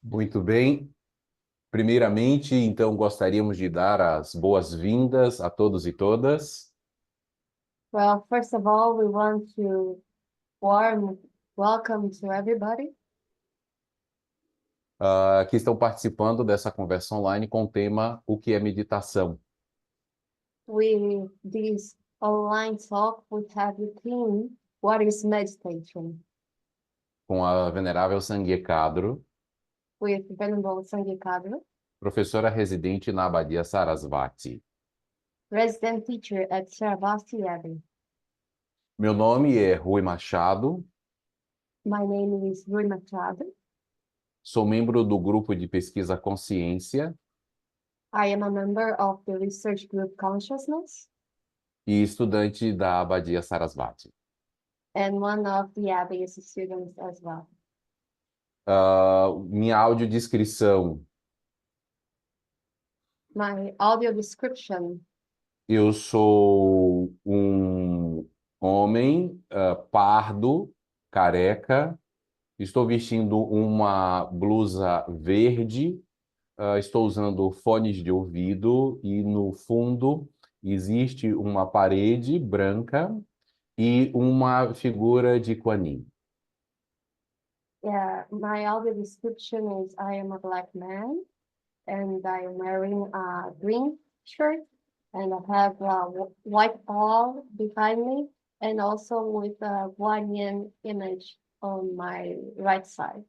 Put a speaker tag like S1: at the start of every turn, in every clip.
S1: Muito bem. Primeiramente, então, gostaríamos de dar as boas-vindas a todos e todas
S2: Well, first of all, we want to warm welcome to everybody.
S1: que estão participando dessa conversa online com o tema O que é meditação?
S2: This online talk we have the theme, what is meditation?
S1: Com a venerável Sangue Kadro,
S2: With Venerable Sanghya Kadra,
S1: professora residente na Abadia Sarasvati.
S2: resident teacher at Saravasti Abbey.
S1: Meu nome é Rui Machado,
S2: My name is Rui Machado.
S1: sou membro do grupo de pesquisa Consciência
S2: I am a member of the research group Consciousness
S1: e estudante da Abadia Sarasvati.
S2: and one of the Abbey's students as well.
S1: Minha audiodescrição.
S2: My audio description.
S1: Eu sou um homem pardo, careca. Estou vestindo uma blusa verde. Estou usando fones de ouvido e no fundo existe uma parede branca e uma figura de Kuan Yin.
S2: Yeah, my audio description is I am a black man and I am wearing a green shirt and I have a white wall behind me and also with a Guanyin image on my right side.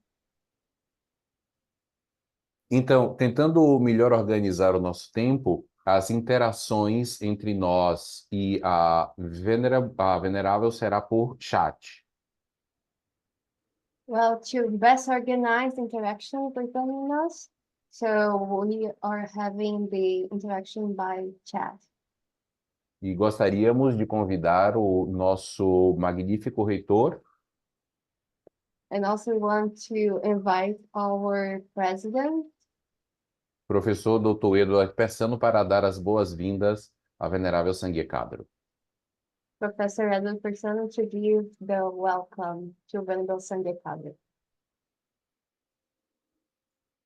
S1: Então, tentando melhor organizar o nosso tempo, as interações entre nós e a venerável será por chat.
S2: Well, to best organize interaction between us, so we are having the interaction by chat.
S1: E gostaríamos de convidar o nosso magnífico reitor,
S2: And also we want to invite our president,
S1: professor Dr. Eduardo Persano, para dar as boas-vindas à venerável Sangue Cadro.
S2: Professor Edward Persona, to give the welcome to Venerable Sanghya Kadra.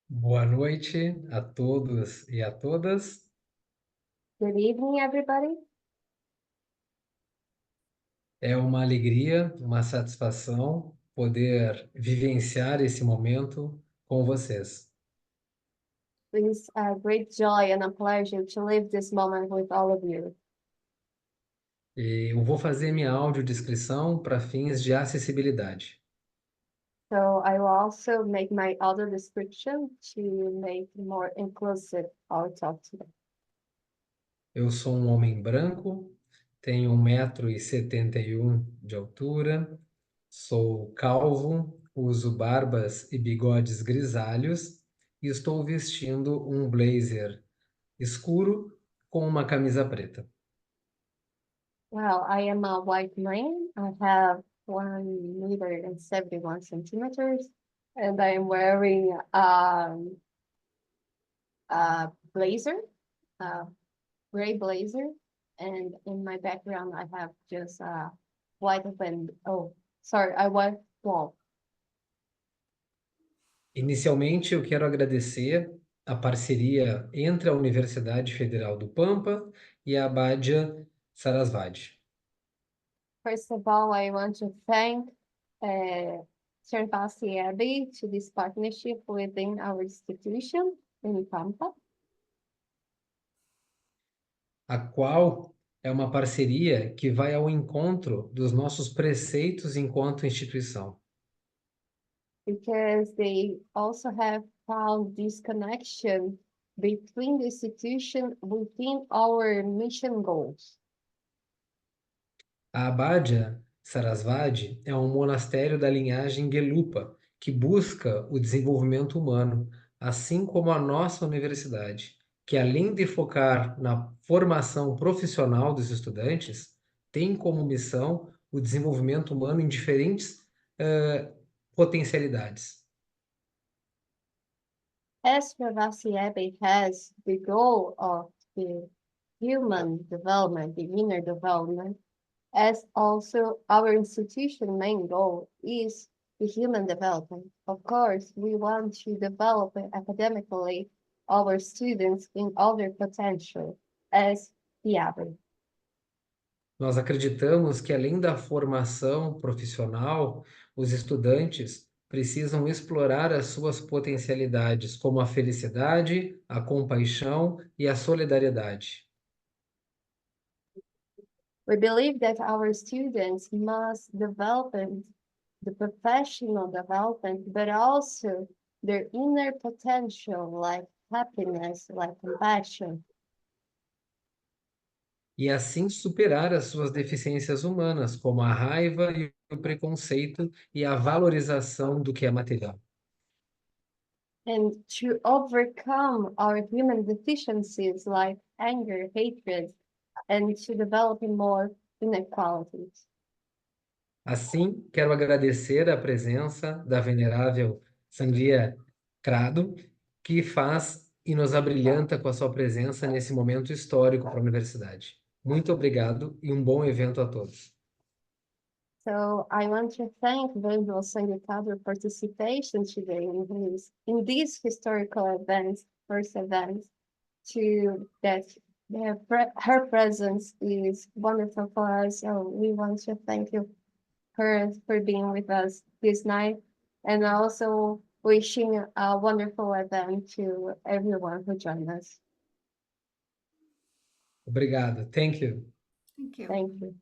S3: Boa noite a todos e a todas.
S2: Good evening, everybody.
S3: É uma alegria, uma satisfação poder vivenciar esse momento com vocês.
S2: It is a great joy and a pleasure to live this moment with all of you.
S3: E eu vou fazer minha audiodescrição para fins de acessibilidade.
S2: So I will also make my audio description to make more inclusive our talk today.
S3: Eu sou um homem branco, tenho 1,71 m de altura, sou calvo, uso barbas e bigodes grisalhos e estou vestindo um blazer escuro com uma camisa preta.
S2: Well, I am a white man. I have 1 meter and 71 centimeters, and I am wearing a blazer, a gray blazer, and in my background I have just a white a white wall.
S3: Inicialmente, eu quero agradecer a parceria entre a Universidade Federal do Pampa e a Abadia Sarasvati.
S2: First of all, I want to thank Sarasvati Abbey to this partnership within our institution in Pampa,
S3: A qual é uma parceria que vai ao encontro dos nossos preceitos enquanto instituição.
S2: because they also have found this connection between the institution within our mission goals.
S3: A Abadia Sarasvati é um monastério da linhagem Gelupa que busca o desenvolvimento humano, assim como a nossa universidade, que além de focar na formação profissional dos estudantes, tem como missão o desenvolvimento humano em diferentes potencialidades.
S2: As Ravasi Abbey has the goal of the human development, the inner development, as also our institution main goal is the human development. Of course, we want to develop academically our students in all their potential as the average.
S3: Nós acreditamos que, além da formação profissional, os estudantes precisam explorar as suas potencialidades, como a felicidade, a compaixão e a solidariedade.
S2: We believe that our students must develop the professional development, but also their inner potential, like happiness, like compassion,
S3: E assim superar as suas deficiências humanas, como a raiva e o preconceito e a valorização do que é material.
S2: and to overcome our human deficiencies like anger, hatred, and to develop more inequalities.
S3: Assim, quero agradecer a presença da venerável Sangria Crado, que faz e nos abrilhanta com a sua presença nesse momento histórico para a universidade. Muito obrigado e um bom evento a todos.
S2: So I want to thank Venerable Sangha participation today in these historical events, first events, to that her presence is wonderful for us. So we want to thank you her for being with us this night, and also wishing a wonderful event to everyone who joined us.
S3: Obrigado. Thank you.
S4: Thank you.
S2: Thank you.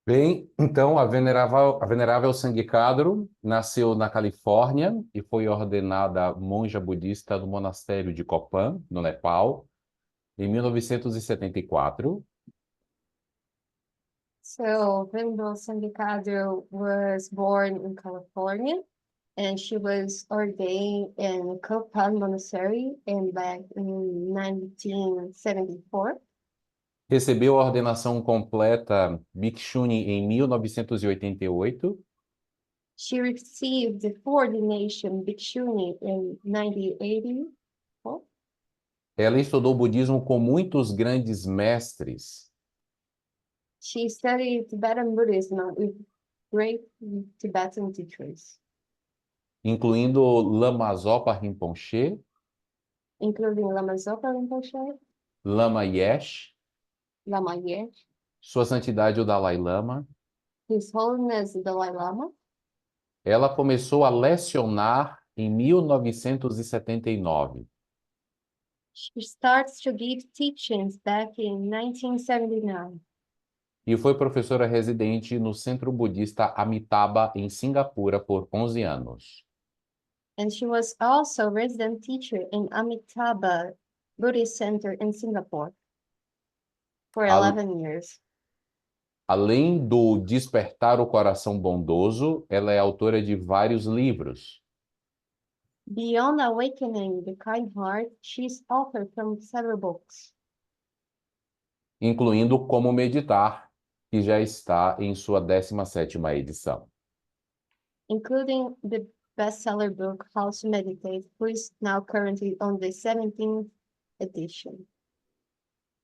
S1: Bem, então a venerável Sangye Kadru nasceu na Califórnia e foi ordenada monja budista do monastério de Kopan, no Nepal, em 1974.
S2: So Venerable Sangha was born in California, and she was ordained in Kopan Monastery back in 1974.
S1: Recebeu a ordenação completa Bhikshuni em 1988.
S2: She received the full ordination Bhikshuni in 1984.
S1: Ela estudou budismo com muitos grandes mestres,
S2: She studied Tibetan Buddhism with great Tibetan teachers,
S1: incluindo Lama Zopa Rinpoche,
S2: including Lama Zopa Rinpoche,
S1: Lama Yesh,
S2: Lama Yesh,
S1: Sua Santidade o Dalai Lama.
S2: His Holiness the Dalai Lama.
S1: Ela começou a lecionar em 1979.
S2: She starts to give teachings back in 1979.
S1: E foi professora residente no Centro Budista Amitabha, em Singapura, por 11 anos.
S2: And she was also resident teacher in Amitabha Buddhist Center in Singapore for
S1: Al-
S2: 11 years.
S1: Além do Despertar o Coração Bondoso, ela é autora de vários livros,
S2: Beyond Awakening the Kind Heart, she's author from several books,
S1: incluindo Como Meditar, que já está em sua 17ª edição.
S2: including the bestseller book How to Meditate, which is now currently on the 17th edition.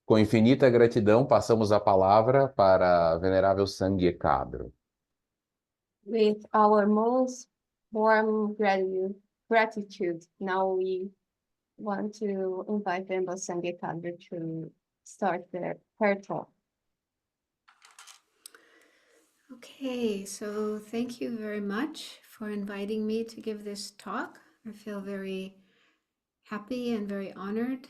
S1: Com infinita gratidão, passamos a palavra para a Venerável Sangye Kadru.
S2: With our most warm gratitude, now we want to invite Venerable Sangye Kadru to start her talk.
S4: Okay, so thank you very much for inviting me to give this talk. I feel very happy and very honored.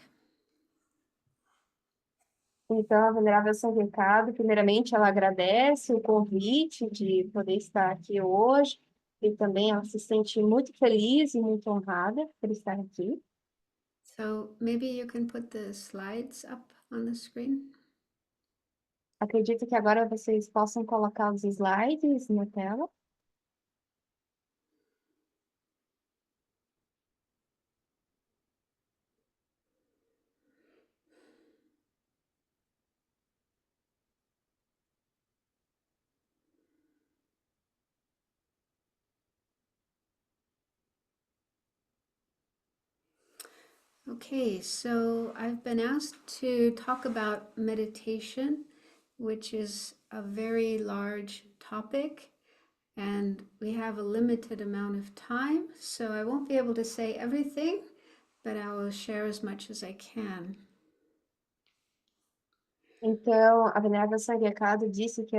S2: Então, a Venerável Sangye Kadru, primeiramente, ela agradece o convite de poder estar aqui hoje, e também ela se sente muito feliz e muito honrada por estar aqui.
S4: So maybe you can put the slides up on the screen.
S2: Acredito que agora vocês possam colocar os slides na tela.
S4: Okay, so I've been asked to talk about meditation, which is a very large topic, and we have a limited amount of time, so I won't be able to say everything, but I will share as much as I can.
S2: Então, a Venerável Sanghekado disse que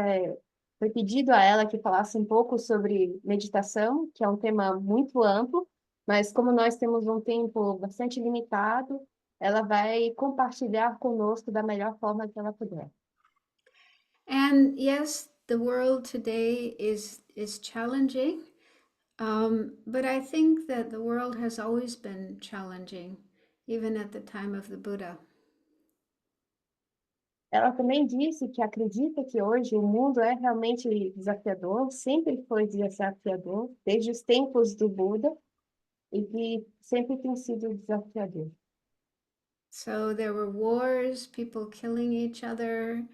S2: foi pedido a ela que falasse um pouco sobre meditação, que é um tema muito amplo, mas como nós temos um tempo bastante limitado, ela vai compartilhar conosco da melhor forma que ela puder.
S4: And yes, the world today is challenging, but I think that the world has always been challenging, even at the time of the Buddha.
S2: Ela também disse que acredita que hoje o mundo é realmente desafiador, sempre foi desafiador, desde os tempos do Buda, e que sempre tem sido desafiador.
S4: So there were wars, people killing each other.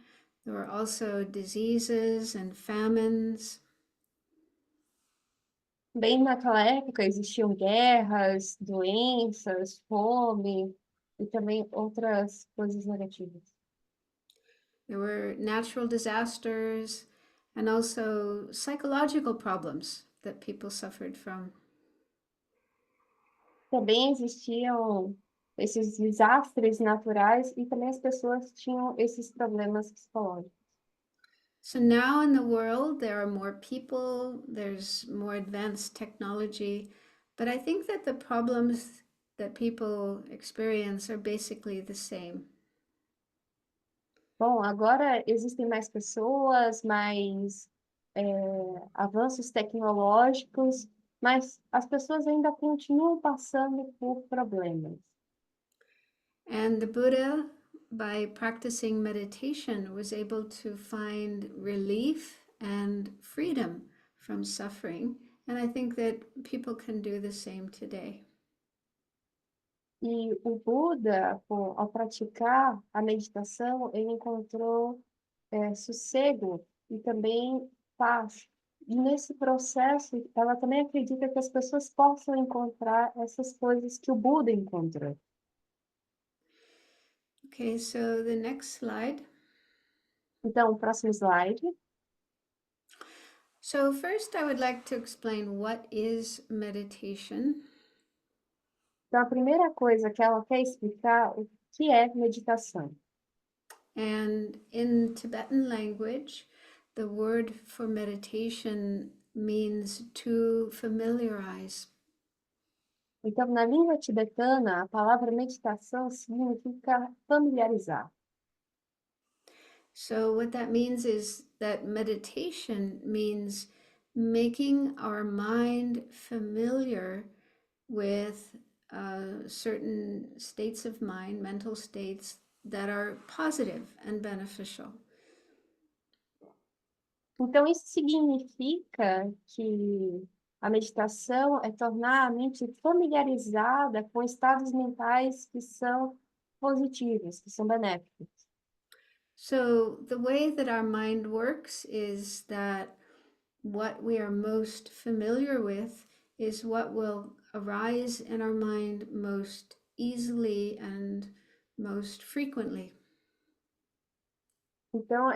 S4: There were also diseases and famines.
S2: Bem naquela época existiam guerras, doenças, fome e também outras coisas negativas.
S4: There were natural disasters and also psychological problems that people suffered from.
S2: Também existiam esses desastres naturais e também as pessoas tinham esses problemas psicológicos.
S4: So now in the world, there are more people, there's more advanced technology, but I think that the problems that people experience are basically the same.
S2: Bom, agora existem mais pessoas, mais avanços tecnológicos, mas as pessoas ainda continuam passando por problemas.
S4: And the Buddha, by practicing meditation, was able to find relief and freedom from suffering. And I think that people can do the same today.
S2: E o Buda, ao praticar a meditação, ele encontrou sossego e também paz. E nesse processo, ela também acredita que as pessoas possam encontrar essas coisas que o Buda encontrou.
S4: Okay, so the next slide.
S2: Então, o próximo slide.
S4: So first I would like to explain what is meditation.
S2: Então, a primeira coisa que ela quer explicar o que é meditação.
S4: And in Tibetan language, the word for meditation means to familiarize.
S2: Então, na língua tibetana, a palavra meditação significa familiarizar.
S4: So what that means is that meditation means making our mind familiar with certain states of mind, mental states that are positive and beneficial.
S2: Então, isso significa que a meditação é tornar a mente familiarizada com estados mentais que são positivos, que são benéficos.
S4: So the way that our mind works is that what we are most familiar with is what will arise in our mind most easily and most frequently.
S2: Então,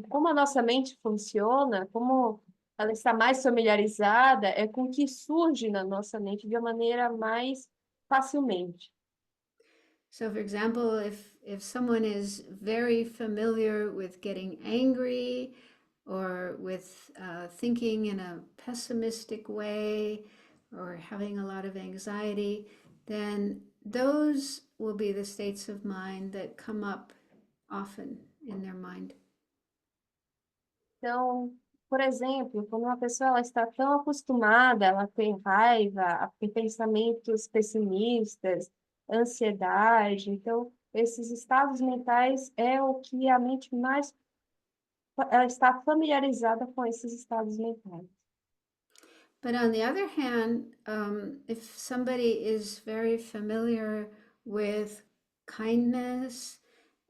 S2: como a nossa mente funciona, como ela está mais familiarizada, é com o que surge na nossa mente de uma maneira mais facilmente.
S4: So, for example, if someone is very familiar with getting angry or with thinking in a pessimistic way or having a lot of anxiety, then those will be the states of mind that come up often in their mind.
S2: Então, por exemplo, quando uma pessoa ela está tão acostumada, ela tem raiva, a ter pensamentos pessimistas, ansiedade, então esses estados mentais é o que a mente mais ela está familiarizada com esses estados mentais.
S4: But on the other hand, if somebody is very familiar with kindness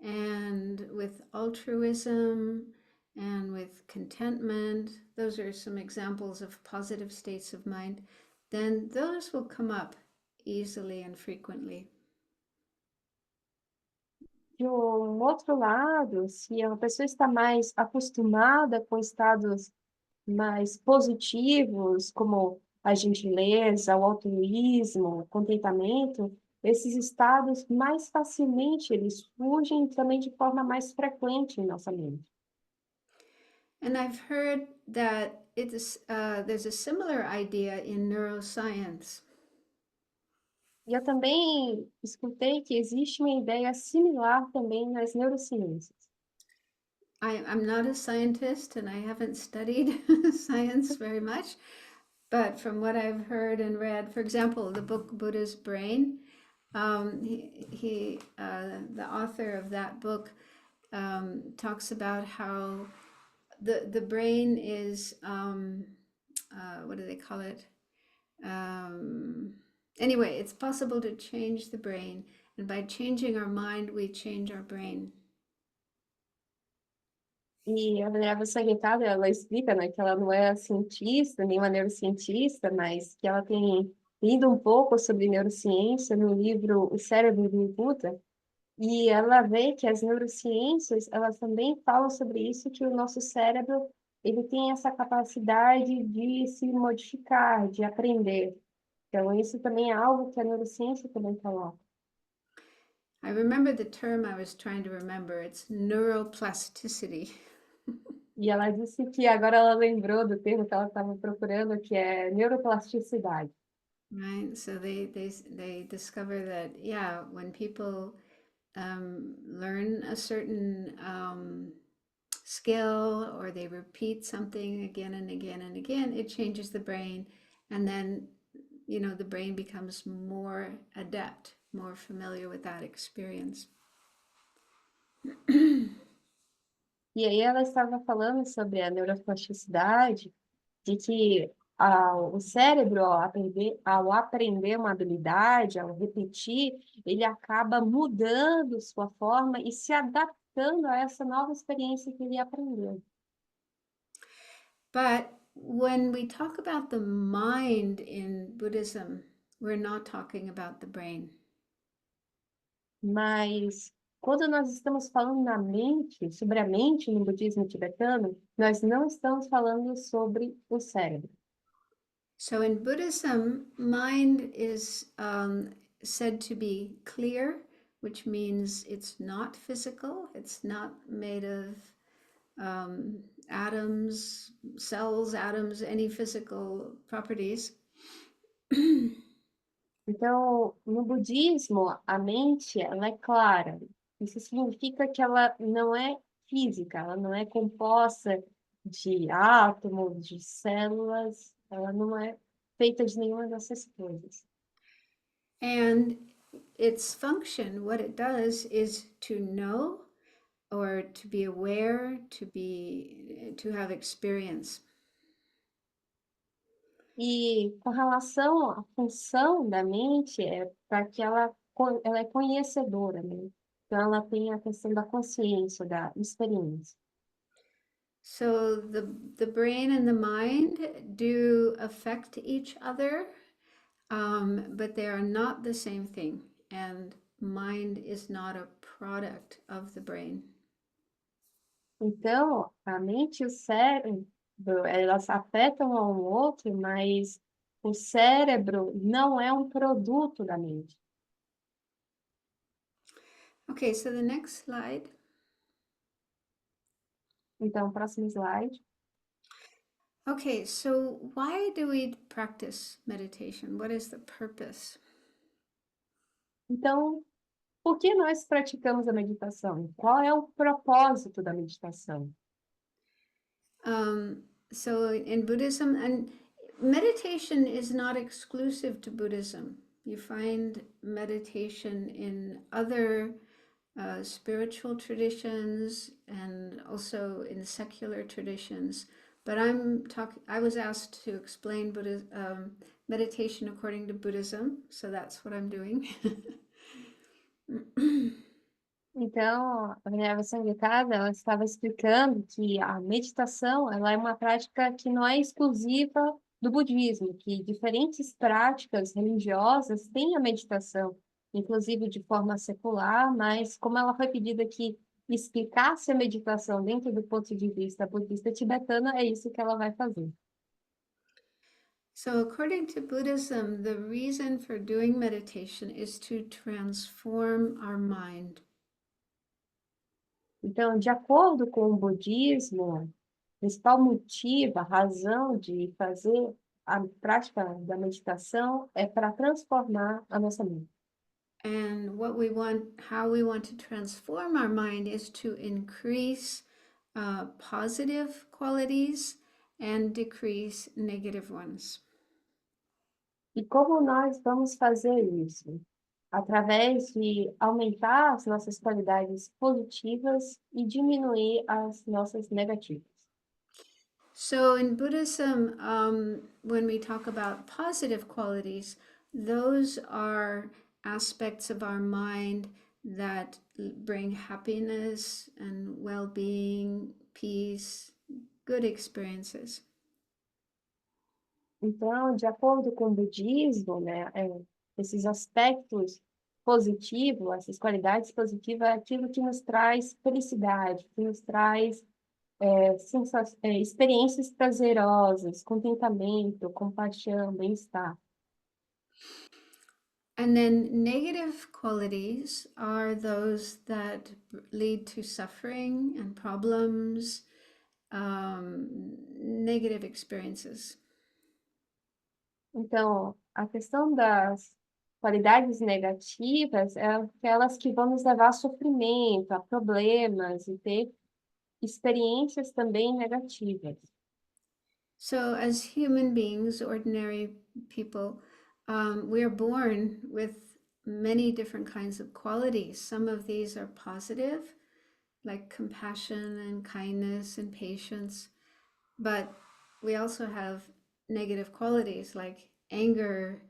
S4: and with altruism and with contentment, those are some examples of positive states of mind, then those will come up easily and frequently.
S2: de um outro lado, se a pessoa está mais acostumada com estados mais positivos, como a gentileza, o altruísmo, o contentamento, esses estados mais facilmente eles surgem também de forma mais frequente em nossa mente.
S4: And I've heard that there's a similar idea in neuroscience.
S2: E eu também escutei que existe uma ideia similar também nas neurociências.
S4: I'm not a scientist and I haven't studied science very much, but from what I've heard and read, for example, the book Buddha's Brain, the author of that book talks about how the brain is, what do they call it? Anyway, it's possible to change the brain, and by changing our mind, we change our brain.
S2: E a Venerável Sanguitada, ela explica, né, que ela não é cientista, nem uma neurocientista, mas que ela tem lido um pouco sobre neurociência no livro O Cérebro do Buda, e ela vê que as neurociências, elas também falam sobre isso, que o nosso cérebro, ele tem essa capacidade de se modificar, de aprender. Então, isso também é algo que a neurociência também coloca.
S4: I remember the term I was trying to remember. It's neuroplasticity.
S2: E ela disse que agora ela lembrou do termo que ela estava procurando, que é neuroplasticidade.
S4: Right. So they discover that, yeah, when people learn a certain skill or they repeat something again and again and again, it changes the brain, and then the brain becomes more adept, more familiar with that experience.
S2: E aí ela estava falando sobre a neuroplasticidade, de que o cérebro, ao aprender uma habilidade, ao repetir, ele acaba mudando sua forma e se adaptando a essa nova experiência que ele aprendeu.
S4: But when we talk about the mind in Buddhism, we're not talking about the brain.
S2: Mas quando nós estamos falando na mente, sobre a mente no budismo tibetano, nós não estamos falando sobre o cérebro.
S4: So in Buddhism, mind is said to be clear, which means it's not physical, it's not made of atoms, cells, atoms, any physical properties.
S2: Então, no budismo, a mente, ela é clara. Isso significa que ela não é física, ela não é composta de átomos, de células, ela não é feita de nenhuma dessas coisas.
S4: And its function, what it does is to know or to be aware, to have experience.
S2: E com relação à função da mente, é para que ela é conhecedora, né? Então, ela tem a questão da consciência, da experiência.
S4: So the brain and the mind do affect each other, but they are not the same thing. And mind is not a product of the brain.
S2: Então, a mente e o cérebro, elas afetam um ao outro, mas o cérebro não é um produto da mente.
S4: Okay, so the next slide.
S2: Então, próximo slide.
S4: Okay, so why do we practice meditation? What is the purpose?
S2: Então, por que nós praticamos a meditação? Qual é o propósito da meditação?
S4: So in Buddhism, and meditation is not exclusive to Buddhism. You find meditation in other spiritual traditions and also in secular traditions. But I was asked to explain meditation according to Buddhism, so that's what I'm doing.
S2: Então, a Venerável Sanguitada, ela estava explicando que a meditação, ela é uma prática que não é exclusiva do budismo, que diferentes práticas religiosas têm a meditação. inclusive de forma secular, mas como ela foi pedida que explicasse a meditação dentro do ponto de vista budista tibetano, é isso que ela vai fazer.
S4: So, according to Buddhism, the reason for doing meditation is to transform our mind.
S2: Então, de acordo com o budismo, o principal motivo, a razão de fazer a prática da meditação é para transformar a nossa mente.
S4: And what we want, how we want to transform our mind is to increase positive qualities and decrease negative ones.
S2: E como nós vamos fazer isso? Através de aumentar as nossas qualidades positivas e diminuir as nossas negativas.
S4: So in Buddhism, when we talk about positive qualities, those are aspects of our mind that bring happiness and well-being, peace, good experiences.
S2: Então, de acordo com o budismo, né, esses aspectos positivos, essas qualidades positivas, é aquilo que nos traz felicidade, que nos traz experiências prazerosas, contentamento, compaixão, bem-estar.
S4: And then negative qualities are those that lead to suffering and problems, negative experiences.
S2: Então, a questão das qualidades negativas é aquelas que vão nos levar a sofrimento, a problemas e ter experiências também negativas.
S4: So, as human beings, ordinary people, we are born with many different kinds of qualities. Some of these are positive, like compassion and kindness and patience, but we also have negative qualities like anger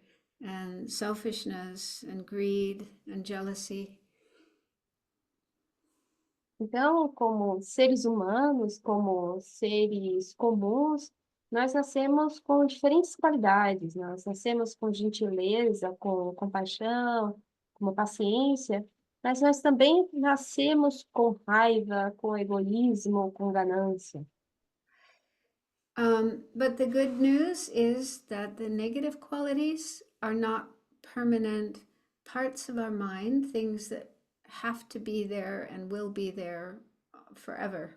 S4: and selfishness and greed and jealousy.
S2: Então, como seres humanos, como seres comuns, nós nascemos com diferentes qualidades. Nós nascemos com gentileza, com compaixão, com paciência, mas nós também nascemos com raiva, com egoísmo, com ganância.
S4: But the good news is that the negative qualities are not permanent parts of our mind, things that have to be there and will be there forever.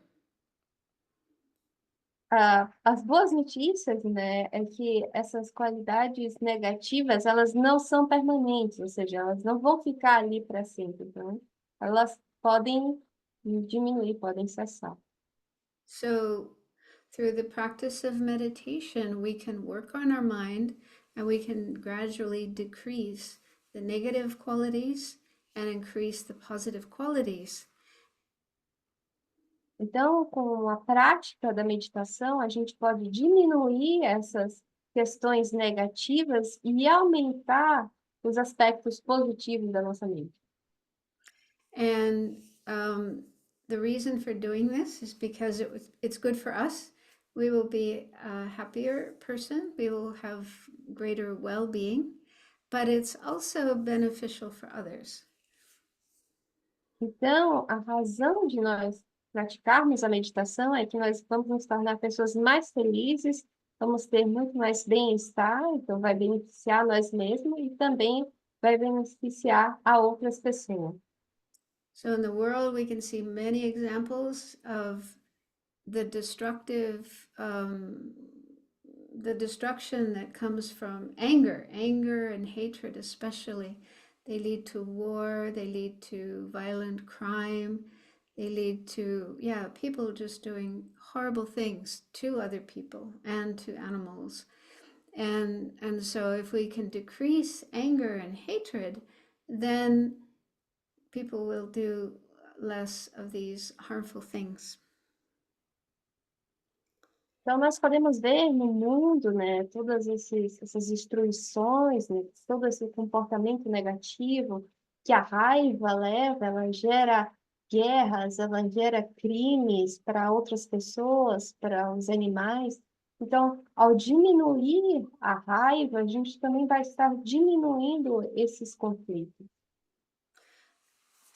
S2: As boas notícias, né, é que essas qualidades negativas, elas não são permanentes, ou seja, elas não vão ficar ali para sempre, então elas podem diminuir, podem cessar.
S4: So, through the practice of meditation, we can work on our mind and we can gradually decrease the negative qualities and increase the positive qualities.
S2: Então, com a prática da meditação, a gente pode diminuir essas questões negativas e aumentar os aspectos positivos da nossa mente.
S4: And the reason for doing this is because it's good for us. We will be a happier person. We will have greater well-being, but it's also beneficial for others.
S2: Então, a razão de nós praticarmos a meditação é que nós vamos nos tornar pessoas mais felizes, vamos ter muito mais bem-estar, então vai beneficiar nós mesmos e também vai beneficiar a outras pessoas.
S4: So in the world, we can see many examples of the destruction that comes from anger and hatred especially. They lead to war, they lead to violent crime, they lead to, people just doing horrible things to other people and to animals. And so if we can decrease anger and hatred, then people will do less of these harmful things.
S2: Então, nós podemos ver no mundo, né, todas essas destruições, né, todo esse comportamento negativo que a raiva leva, ela gera guerras, ela gera crimes para outras pessoas, para os animais. Então, ao diminuir a raiva, a gente também vai estar diminuindo esses conflitos.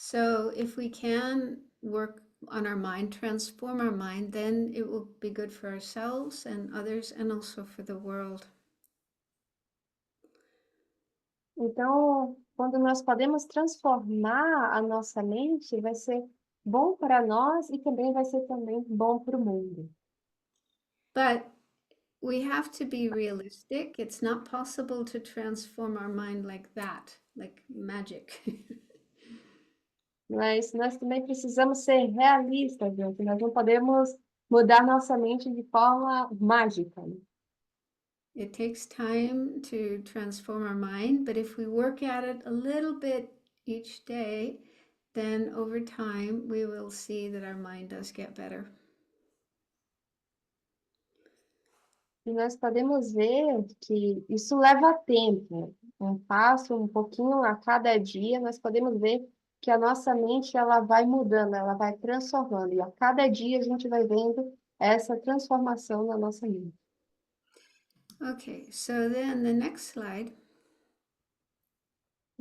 S4: So if we can work on our mind, transform our mind, then it will be good for ourselves and others and also for the world.
S2: Então, quando nós podemos transformar a nossa mente, vai ser bom para nós e também vai ser também bom para o mundo.
S4: But we have to be realistic. It's not possible to transform our mind like that, like magic.
S2: Mas nós também precisamos ser realistas, gente. Nós não podemos mudar nossa mente de forma mágica, né?
S4: It takes time to transform our mind, but if we work at it a little bit each day, then over time we will see that our mind does get better.
S2: E nós podemos ver que isso leva tempo, um passo, um pouquinho a cada dia, nós podemos ver que a nossa mente ela vai mudando, ela vai transformando, e a cada dia a gente vai vendo essa transformação na nossa mente.
S4: Okay, so then the next slide.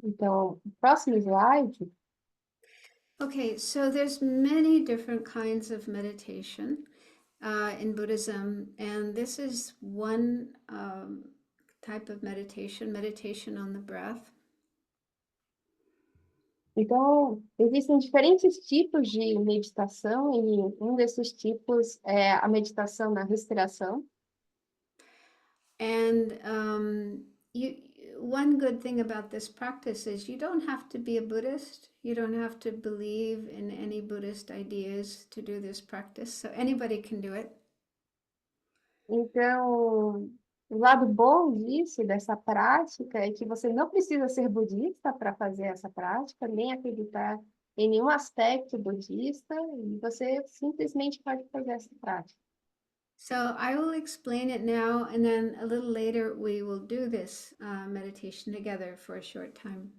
S2: Então, o próximo slide,
S4: Okay, so there's many different kinds of meditation in Buddhism, and this is one type of meditation, meditation on the breath.
S2: então, existem diferentes tipos de meditação, e um desses tipos é a meditação na respiração.
S4: And one good thing about this practice is you don't have to be a Buddhist. You don't have to believe in any Buddhist ideas to do this practice. So anybody can do it.
S2: Então, o lado bom disso, dessa prática, é que você não precisa ser budista para fazer essa prática, nem acreditar em nenhum aspecto budista, e você simplesmente pode fazer essa prática.
S4: So I will explain it now, and then a little later we will do this meditation together for a short time.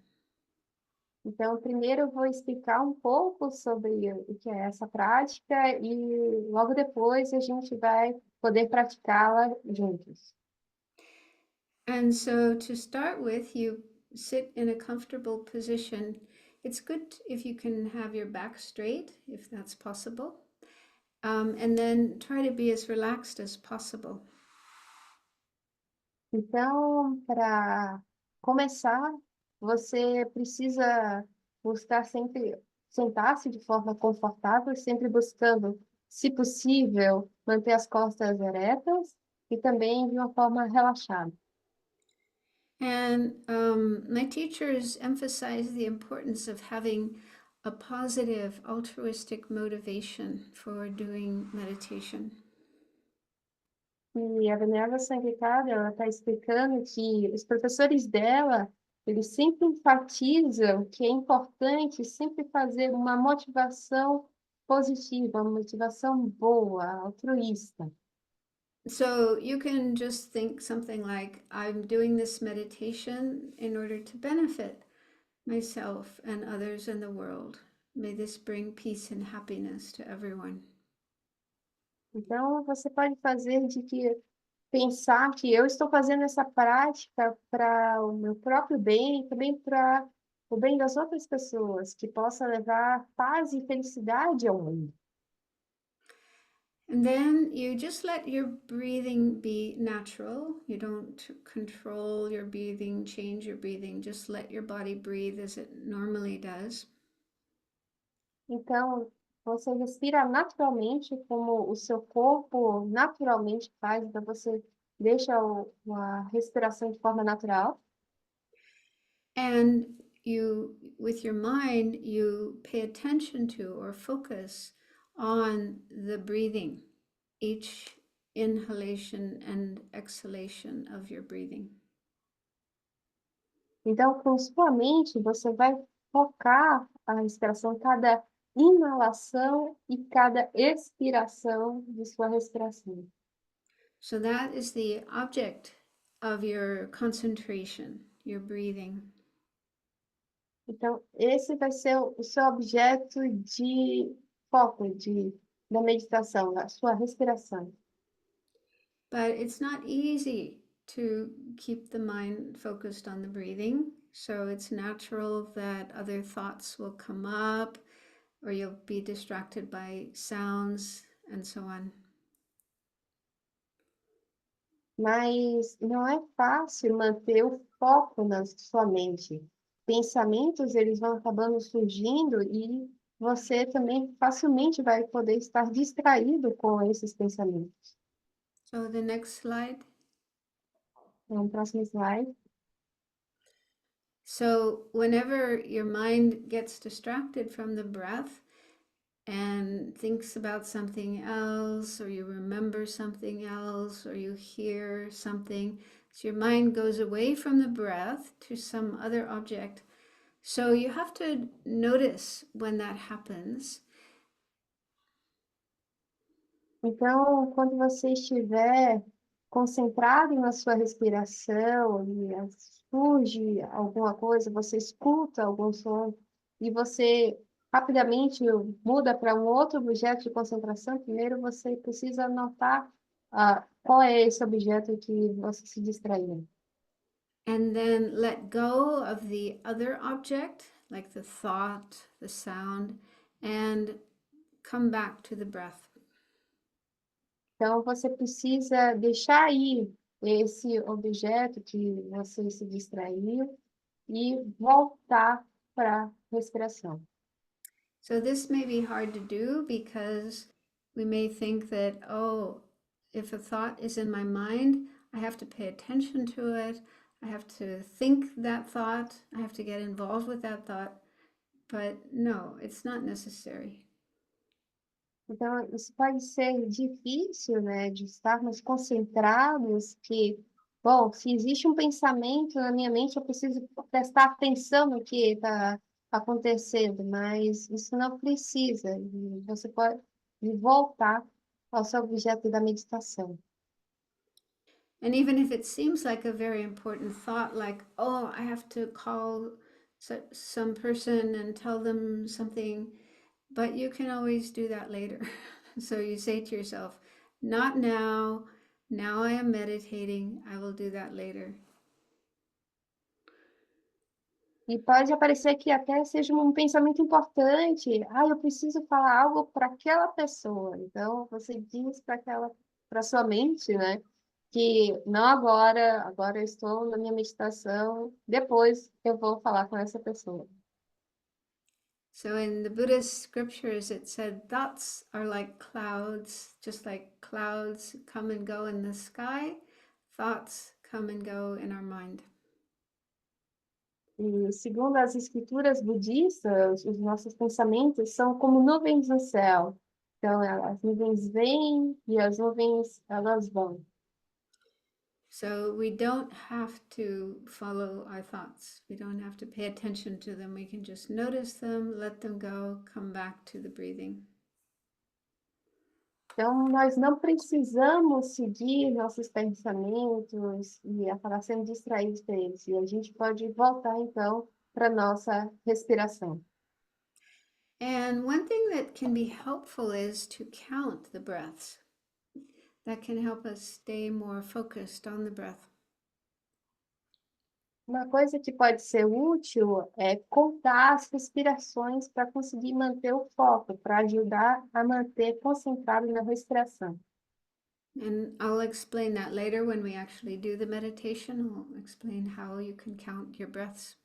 S2: Então, primeiro eu vou explicar um pouco sobre o que é essa prática e logo depois a gente vai poder praticá-la juntos.
S4: And so to start with, you sit in a comfortable position. It's good if you can have your back straight, if that's possible. And then try to be as relaxed as possible.
S2: Então, para começar, você precisa buscar sempre sentar-se de forma confortável, sempre buscando, se possível, manter as costas eretas e também de uma forma relaxada.
S4: And my teachers emphasize the importance of having a positive, altruistic motivation for doing meditation.
S2: E a Venerável Sanghikara, ela está explicando que os professores dela, eles sempre enfatizam que é importante sempre fazer uma motivação positiva, uma motivação boa, altruísta.
S4: So you can just think something like, I'm doing this meditation in order to benefit myself and others in the world. May this bring peace and happiness to everyone.
S2: Então, você pode fazer de que pensar que eu estou fazendo essa prática para o meu próprio bem, também para o bem das outras pessoas, que possa levar paz e felicidade ao mundo.
S4: And then you just let your breathing be natural. You don't control your breathing, change your breathing. Just let your body breathe as it normally does.
S2: Então, você respira naturalmente, como o seu corpo naturalmente faz, então você deixa a respiração de forma natural.
S4: And you, with your mind, you pay attention to or focus on the breathing, each inhalation and exhalation of your breathing.
S2: Então, com sua mente, você vai focar a respiração, cada inalação e cada expiração de sua respiração.
S4: So that is the object of your concentration, your breathing.
S2: Então, esse vai ser o seu objeto de foco, da meditação, a sua respiração.
S4: But it's not easy to keep the mind focused on the breathing. So it's natural that other thoughts will come up, or you'll be distracted by sounds and so on.
S2: Mas não é fácil manter o foco na sua mente. Pensamentos, eles vão acabando surgindo e você também facilmente vai poder estar distraído com esses pensamentos.
S4: So the next slide.
S2: Então, próximo slide.
S4: So whenever your mind gets distracted from the breath and thinks about something else, or you remember something else, or you hear something, so your mind goes away from the breath to some other object. So you have to notice when that happens.
S2: Então, quando você estiver concentrado na sua respiração e surge alguma coisa, você escuta algum som e você rapidamente muda para um outro objeto de concentração, primeiro você precisa notar qual é esse objeto que você se distraiu.
S4: And then let go of the other object, like the thought, the sound, and come back to the breath.
S2: Então, você precisa deixar ir esse objeto que você se distraiu e voltar para a respiração.
S4: So this may be hard to do because we may think that, oh, if a thought is in my mind, I have to pay attention to it. I have to think that thought. I have to get involved with that thought. But no, it's not necessary.
S2: Então, isso pode ser difícil, né, de estarmos concentrados que, bom, se existe um pensamento na minha mente, eu preciso prestar atenção no que está acontecendo, mas isso não precisa. E você pode voltar ao seu objeto da meditação.
S4: And even if it seems like a very important thought, like, oh, I have to call some person and tell them something, but you can always do that later. So you say to yourself, not now. Now I am meditating. I will do that later.
S2: E pode aparecer que até seja um pensamento importante. Eu preciso falar algo para aquela pessoa. Então, você diz para sua mente, né? Que não agora, agora eu estou na minha meditação, depois eu vou falar com essa pessoa.
S4: So in the Buddhist scriptures, it said thoughts are like clouds, just like clouds come and go in the sky, thoughts come and go in our mind.
S2: E segundo as escrituras budistas, os nossos pensamentos são como nuvens no céu. Então, as nuvens vêm e as nuvens, elas vão.
S4: So we don't have to follow our thoughts. We don't have to pay attention to them. We can just notice them, let them go, come back to the breathing.
S2: Então, nós não precisamos seguir nossos pensamentos e acabar sendo distraídos por eles. E a gente pode voltar, então, para a nossa respiração.
S4: And one thing that can be helpful is to count the breaths. That can help us stay more focused on the breath.
S2: Uma coisa que pode ser útil é contar as respirações para conseguir manter o foco, para ajudar a manter concentrado na respiração.
S4: And I'll explain that later when we actually do the meditation. I'll explain how you can count your breaths.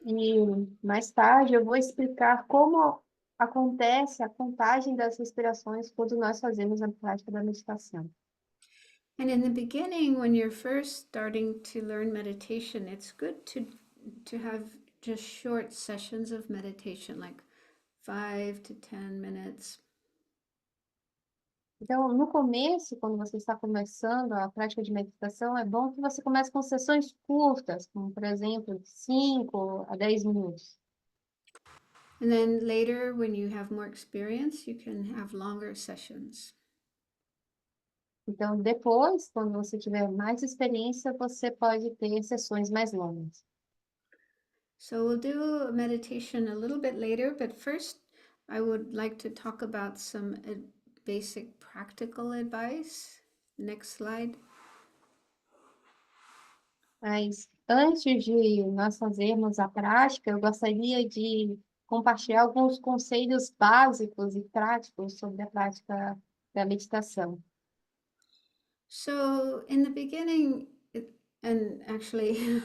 S2: E mais tarde eu vou explicar como acontece a contagem das respirações quando nós fazemos a prática da meditação.
S4: And in the beginning, when you're first starting to learn meditation, it's good to have just short sessions of meditation, like 5 to 10 minutes.
S2: Então, no começo, quando você está começando a prática de meditação, é bom que você comece com sessões curtas, como, por exemplo, de 5 a 10 minutos.
S4: And then later, when you have more experience, you can have longer sessions.
S2: Então, depois, quando você tiver mais experiência, você pode ter sessões mais longas.
S4: So we'll do a meditation a little bit later, but first I would like to talk about some basic practical advice. Next slide.
S2: Mas antes de nós fazermos a prática, eu gostaria de compartilhar alguns conselhos básicos e práticos sobre a prática da meditação.
S4: So in the beginning, and actually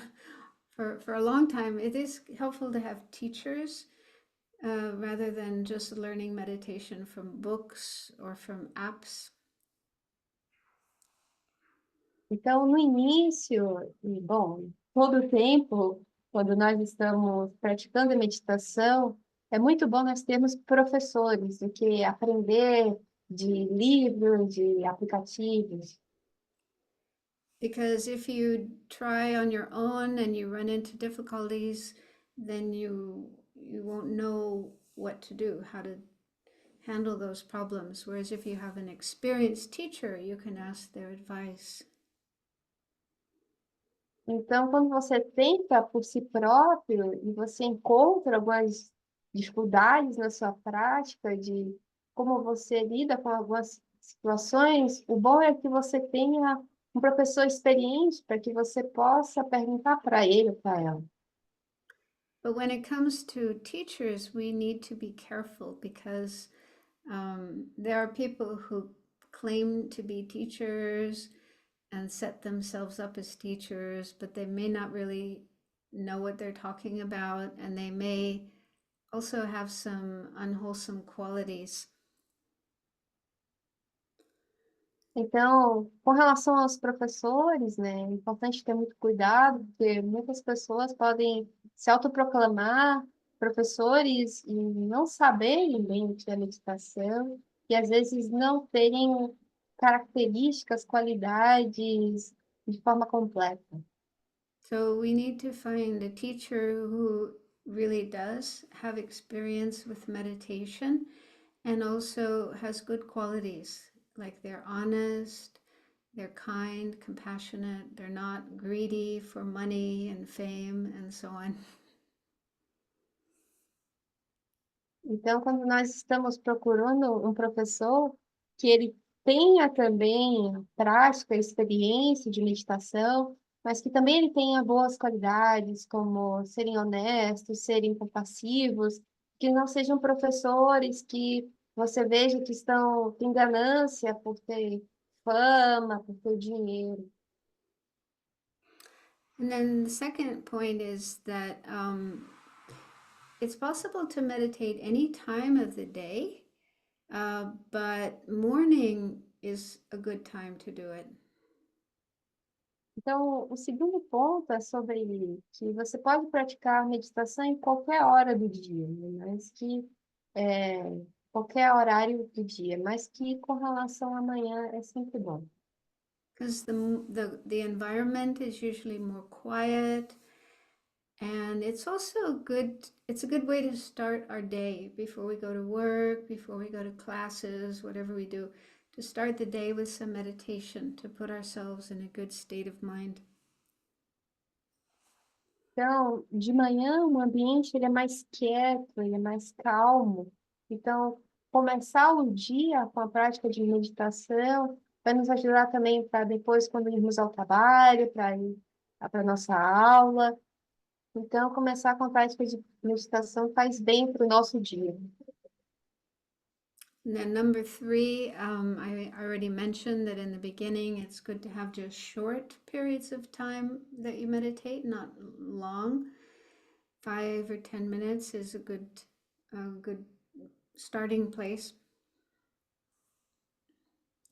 S4: for a long time, it is helpful to have teachers rather than just learning meditation from books or from apps.
S2: Então, no início, e bom, todo o tempo, quando nós estamos praticando a meditação, é muito bom nós termos professores do que aprender de livros, de aplicativos.
S4: Because if you try on your own and you run into difficulties, then you won't know what to do, how to handle those problems. Whereas if you have an experienced teacher, you can ask their advice.
S2: Então, quando você tenta por si próprio e você encontra algumas dificuldades na sua prática de como você lida com algumas situações, o bom é que você tenha um professor experiente para que você possa perguntar para ele ou para ela.
S4: But when it comes to teachers, we need to be careful because there are people who claim to be teachers and set themselves up as teachers, but they may not really know what they're talking about, and they may also have some unwholesome qualities.
S2: Então, com relação aos professores, né, é importante ter muito cuidado, porque muitas pessoas podem se autoproclamar professores e não saberem bem o que é meditação, e às vezes não terem características, qualidades de forma completa.
S4: So we need to find a teacher who really does have experience with meditation and also has good qualities, like they're honest, they're kind, compassionate, they're not greedy for money and fame and so on.
S2: Então, quando nós estamos procurando um professor que ele tenha também prática, experiência de meditação, mas que também ele tenha boas qualidades, como serem honestos, serem compassivos, que não sejam professores que você veja que têm ganância por ter fama, por ter dinheiro.
S4: And then the second point is that it's possible to meditate any time of the day, but morning is a good time to do it.
S2: Então, o segundo ponto é sobre que você pode praticar meditação em qualquer hora do dia, né? Mas que qualquer horário do dia, mas que com relação à manhã é sempre bom.
S4: Because the environment is usually more quiet, and it's also good. It's a good way to start our day before we go to work, before we go to classes, whatever we do, to start the day with some meditation to put ourselves in a good state of mind.
S2: Então, de manhã o ambiente ele é mais quieto, ele é mais calmo. Então, começar o dia com a prática de meditação vai nos ajudar também para depois, quando irmos ao trabalho, para ir para a nossa aula. Então, começar com a prática de meditação faz bem para o nosso dia.
S4: And then number three, I already mentioned that in the beginning, it's good to have just short periods of time that you meditate, not long. 5 or 10 minutes is a good starting place.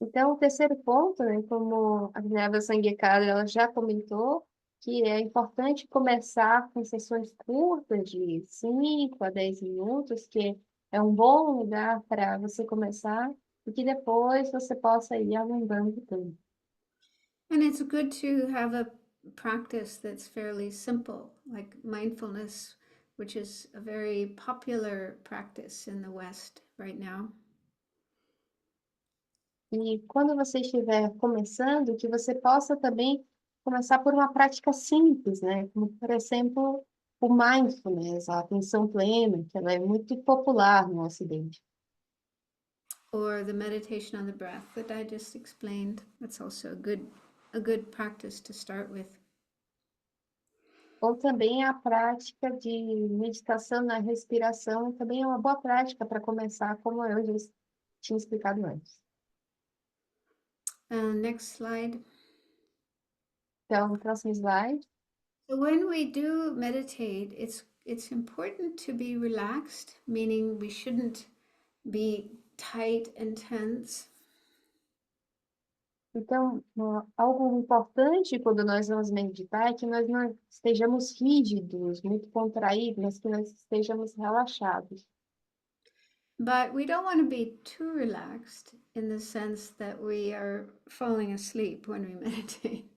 S2: Então, o terceiro ponto, né, como a Minerva Sanguecada ela já comentou, que é importante começar com sessões curtas de 5 a 10 minutos, que é um bom lugar para você começar, e que depois você possa ir alongando tudo.
S4: And it's good to have a practice that's fairly simple, like mindfulness, which is a very popular practice in the West right now.
S2: E quando você estiver começando, que você possa também começar por uma prática simples, né? Como, por exemplo, o mindfulness, a atenção plena, que ela é muito popular no Ocidente.
S4: Or the meditation on the breath that I just explained. That's also a good practice to start with.
S2: ou também a prática de meditação na respiração, também é uma boa prática para começar, como eu já tinha explicado antes.
S4: Next slide.
S2: Então, próximo slide.
S4: So when we do meditate, it's important to be relaxed, meaning we shouldn't be tight and tense.
S2: Então, algo importante quando nós vamos meditar é que nós não estejamos rígidos, muito contraídos, mas que nós estejamos relaxados.
S4: But we don't want to be too relaxed in the sense that we are falling asleep when we meditate.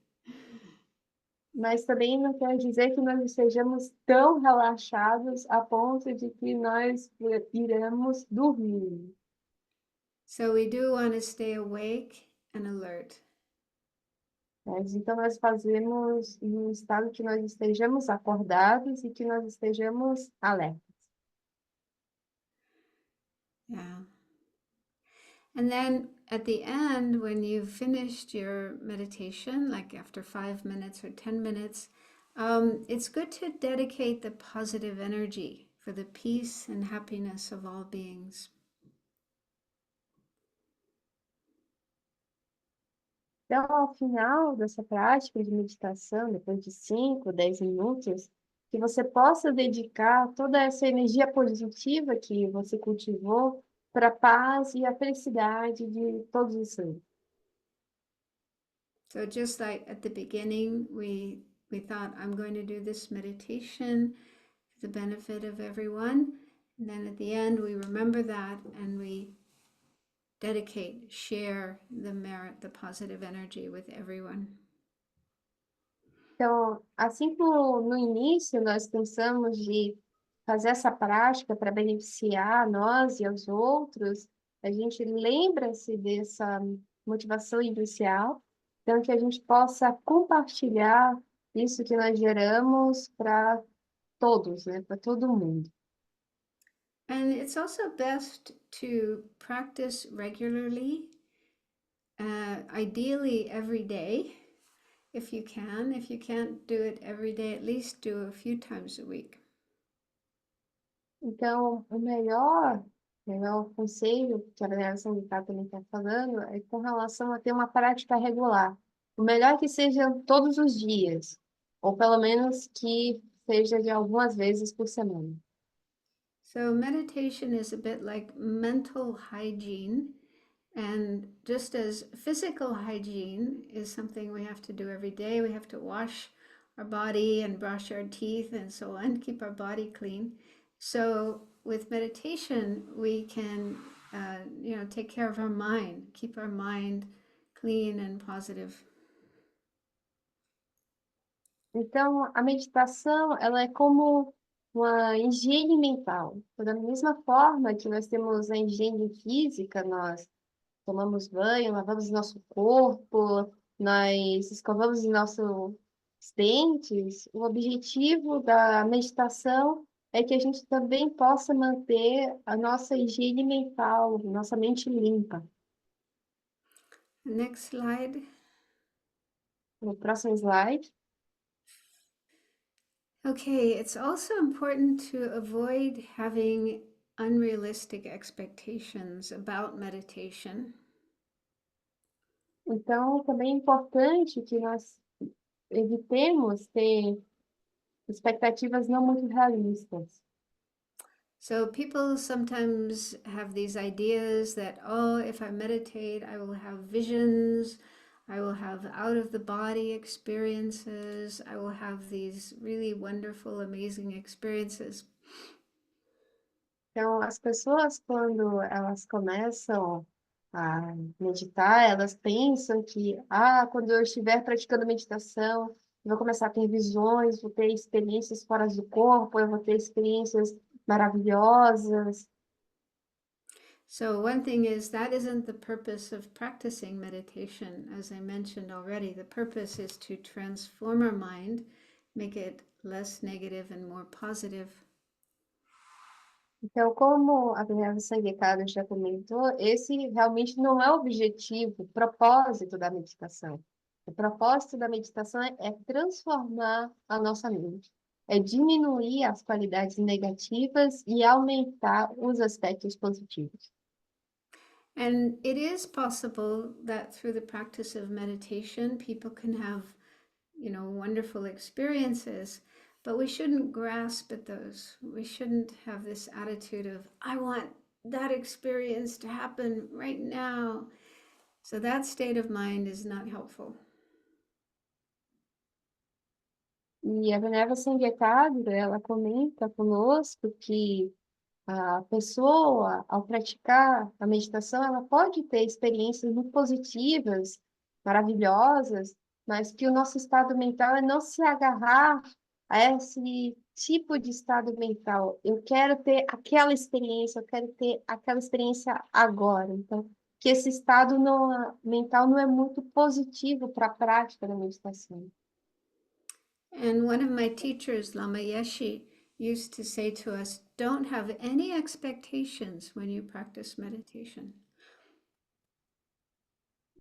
S2: Mas também não quer dizer que nós estejamos tão relaxados a ponto de que nós iremos dormir.
S4: So we do want to stay awake and alert.
S2: Mas então nós fazemos em um estado que nós estejamos acordados e que nós estejamos alertas.
S4: Yeah. And then at the end, when you've finished your meditation, like after 5 minutes or 10 minutes, it's good to dedicate the positive energy for the peace and happiness of all beings.
S2: Então, ao final dessa prática de meditação, depois de 5, 10 minutos, que você possa dedicar toda essa energia positiva que você cultivou para a paz e a felicidade de todos os seres.
S4: So just like at the beginning, we thought, I'm going to do this meditation for the benefit of everyone. And then at the end, we remember that and we dedicate, share the merit, the positive energy with everyone.
S2: Então, assim como no início nós pensamos de fazer essa prática para beneficiar nós e aos outros, a gente lembra-se dessa motivação inicial, então que a gente possa compartilhar isso que nós geramos para todos, né, para todo mundo.
S4: And it's also best to practice regularly, ideally every day, if you can. If you can't do it every day, at least do a few times a week.
S2: Então, o melhor conselho que a Aliança Militar também está falando é com relação a ter uma prática regular. O melhor é que seja todos os dias, ou pelo menos que seja de algumas vezes por semana.
S4: So meditation is a bit like mental hygiene. And just as physical hygiene is something we have to do every day, we have to wash our body and brush our teeth and so on, keep our body clean. So with meditation, we can, take care of our mind, keep our mind clean and positive.
S2: Então, a meditação, ela é como uma higiene mental. Da mesma forma que nós temos a higiene física, nós tomamos banho, lavamos nosso corpo, nós escovamos os nossos dentes. O objetivo da meditação é que a gente também possa manter a nossa higiene mental, nossa mente limpa.
S4: Next slide.
S2: No próximo slide.
S4: Okay, it's also important to avoid having unrealistic expectations about meditation.
S2: Então, também é importante que nós evitemos ter expectativas não muito realistas.
S4: So people sometimes have these ideas that, oh, if I meditate, I will have visions, I will have out of the body experiences, I will have these really wonderful, amazing experiences.
S2: Então, as pessoas, quando elas começam a meditar, elas pensam que, quando eu estiver praticando meditação, eu vou começar a ter visões, vou ter experiências fora do corpo, eu vou ter experiências maravilhosas.
S4: So one thing is that isn't the purpose of practicing meditation. As I mentioned already, the purpose is to transform our mind, make it less negative and more positive.
S2: Então, como a Bernarda Sanguecada já comentou, esse realmente não é o objetivo, o propósito da meditação. O propósito da meditação é transformar a nossa mente, é diminuir as qualidades negativas e aumentar os aspectos positivos.
S4: And it is possible that through the practice of meditation, people can have, wonderful experiences, but we shouldn't grasp at those. We shouldn't have this attitude of, I want that experience to happen right now. So that state of mind is not helpful.
S2: E a Minerva Sanguietado, ela comenta conosco que a pessoa, ao praticar a meditação, ela pode ter experiências muito positivas, maravilhosas, mas que o nosso estado mental é não se agarrar a esse tipo de estado mental. Eu quero ter aquela experiência, eu quero ter aquela experiência agora. Então, que esse estado mental não é muito positivo para a prática da meditação.
S4: And one of my teachers, Lama Yeshe, used to say to us, don't have any expectations when you practice meditation.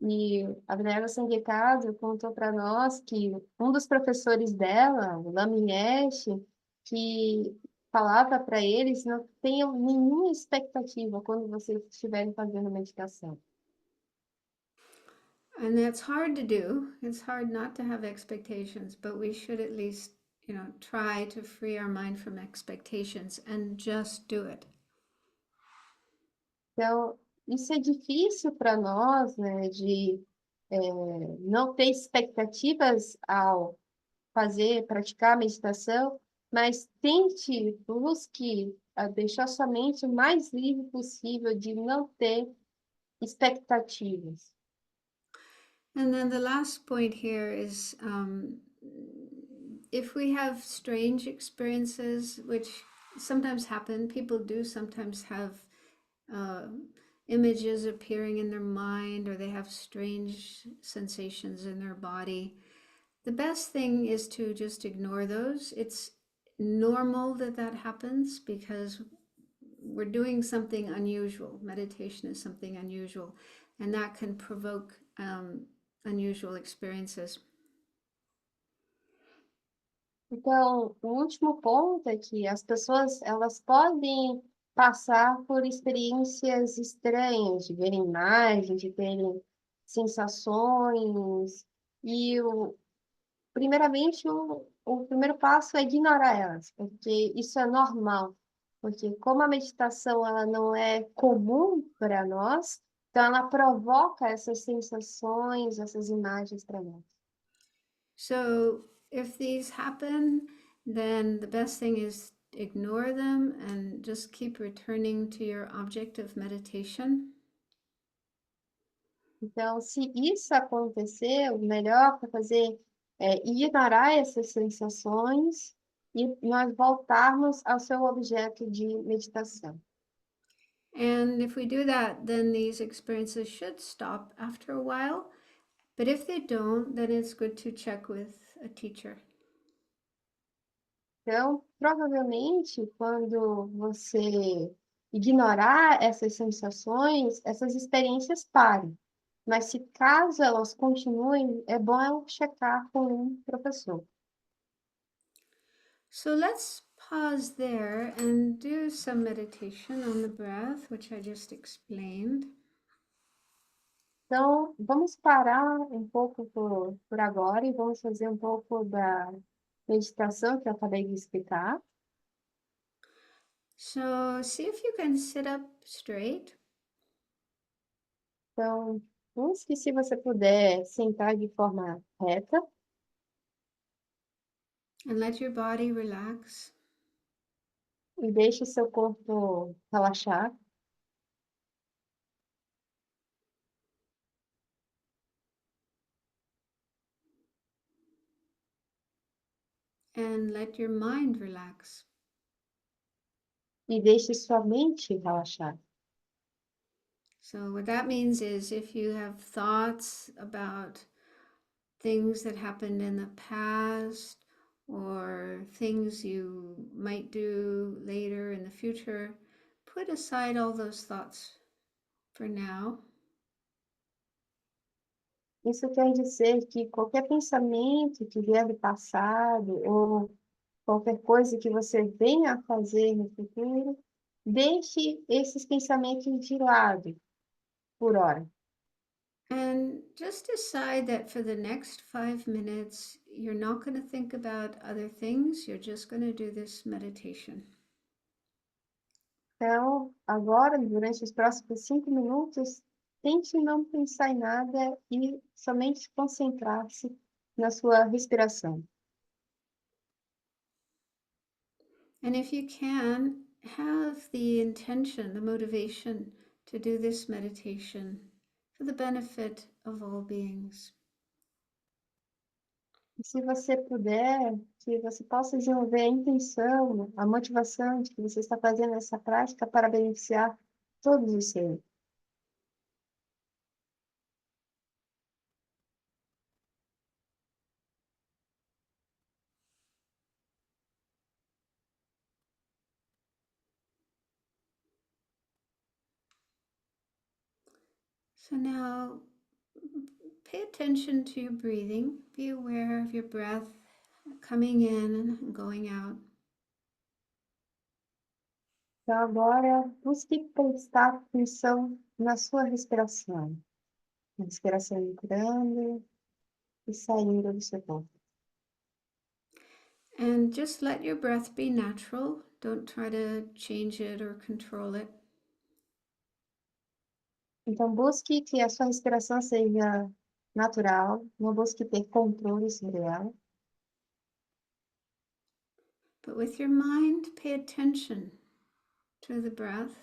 S2: E a Minerva Sanguietado contou para nós que um dos professores dela, o Lama Yeshe, que falava para eles não tenham nenhuma expectativa quando vocês estiverem fazendo meditação.
S4: And that's hard to do. It's hard not to have expectations, but we should at least, try to free our mind from expectations and just do it.
S2: Então, isso é difícil para nós, né, de não ter expectativas ao praticar a meditação, mas tente, busque deixar sua mente o mais livre possível de não ter expectativas.
S4: And then the last point here is if we have strange experiences, which sometimes happen, people do sometimes have images appearing in their mind, or they have strange sensations in their body. The best thing is to just ignore those. It's normal that that happens because we're doing something unusual. Meditation is something unusual, and that can provoke unusual experiences.
S2: Então, o último ponto é que as pessoas, elas podem passar por experiências estranhas, de verem imagens, de terem sensações, e primeiramente o primeiro passo é ignorar elas, porque isso é normal, porque como a meditação ela não é comum para nós, então ela provoca essas sensações, essas imagens para nós.
S4: So if these happen, then the best thing is ignore them and just keep returning to your object of meditation.
S2: Então, se isso acontecer, o melhor para fazer é ignorar essas sensações e nós voltarmos ao seu objeto de meditação.
S4: And if we do that, then these experiences should stop after a while. But if they don't, then it's good to check with a teacher.
S2: Então, provavelmente, quando você ignorar essas sensações, essas experiências parem. Mas se caso elas continuem, é bom checar com um professor.
S4: So let's pause there and do some meditation on the breath, which I just explained.
S2: Então, vamos parar um pouco por agora e vamos fazer um pouco da meditação que eu acabei de explicar.
S4: So see if you can sit up straight.
S2: Então, vamos que se você puder sentar de forma reta
S4: And let your body relax.
S2: e deixe o seu corpo relaxar.
S4: And let your mind relax.
S2: E deixe sua mente relaxar.
S4: So what that means is if you have thoughts about things that happened in the past or things you might do later in the future, put aside all those thoughts for now.
S2: Isso quer dizer que qualquer pensamento que vier do passado ou qualquer coisa que você venha a fazer no futuro, deixe esses pensamentos de lado por hora.
S4: And just decide that for the next 5 minutes, you're not going to think about other things. You're just going to do this meditation.
S2: Então, agora, durante os próximos 5 minutos, tente não pensar em nada e somente concentrar-se na sua respiração.
S4: And if you can, have the intention, the motivation to do this meditation for the benefit of all beings.
S2: E se você puder, que você possa desenvolver a intenção, a motivação de que você está fazendo essa prática para beneficiar todos os seres.
S4: So now pay attention to your breathing. Be aware of your breath coming in and going out.
S2: Então, agora, busque prestar atenção na sua respiração. A respiração entrando e saindo do seu corpo.
S4: And just let your breath be natural. Don't try to change it or control it.
S2: Então, busque que a sua respiração seja natural, não busque ter controle sobre ela.
S4: But with your mind, pay attention to the breath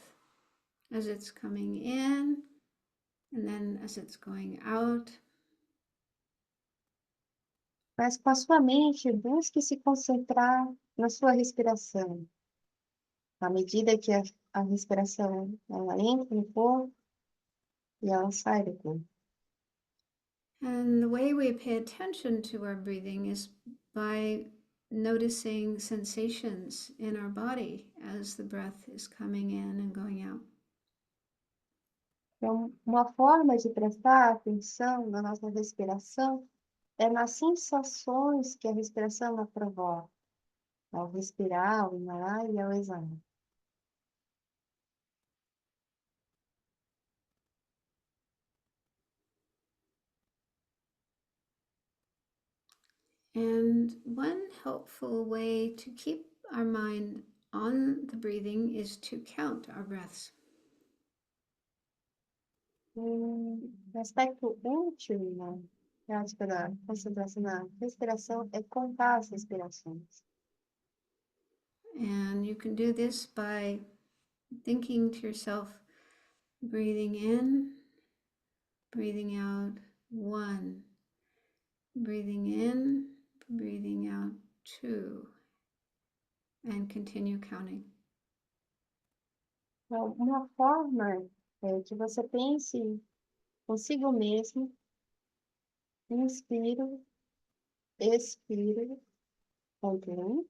S4: as it's coming in and then as it's going out.
S2: Mas com a sua mente, busque se concentrar na sua respiração. À medida que a respiração ela entra no corpo e ela sai do corpo.
S4: And the way we pay attention to our breathing is by noticing sensations in our body as the breath is coming in and going out.
S2: Então, uma forma de prestar atenção na nossa respiração é nas sensações que a respiração ela provoca, ao respirar, ao inalar e ao exalar.
S4: And one helpful way to keep our mind on the breathing is to count our breaths.
S2: Um aspecto útil na prática da concentração na respiração é contar as respirações.
S4: And you can do this by thinking to yourself, breathing in, breathing out, 1, breathing in, breathing out, 2, and continue counting.
S2: Então, uma forma é que você pense consigo mesmo, inspiro, expiro, ponto 1,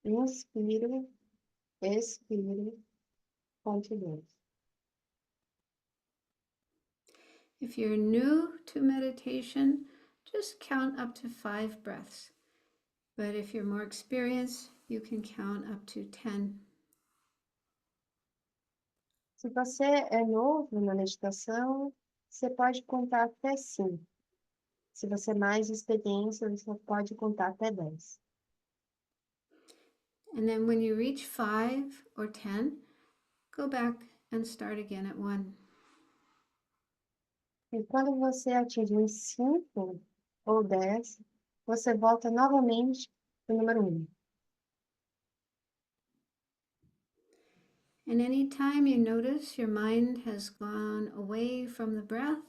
S2: inspiro, expiro, ponto 2.
S4: If you're new to meditation, just count up to 5 breaths. But if you're more experienced, you can count up to 10.
S2: Se você é novo na meditação, você pode contar até 5. Se você é mais experiência, você pode contar até 10.
S4: And then when you reach 5 or 10, go back and start again at 1.
S2: E quando você atingir 5 ou 10, você volta novamente para o número 1.
S4: And anytime you notice your mind has gone away from the breath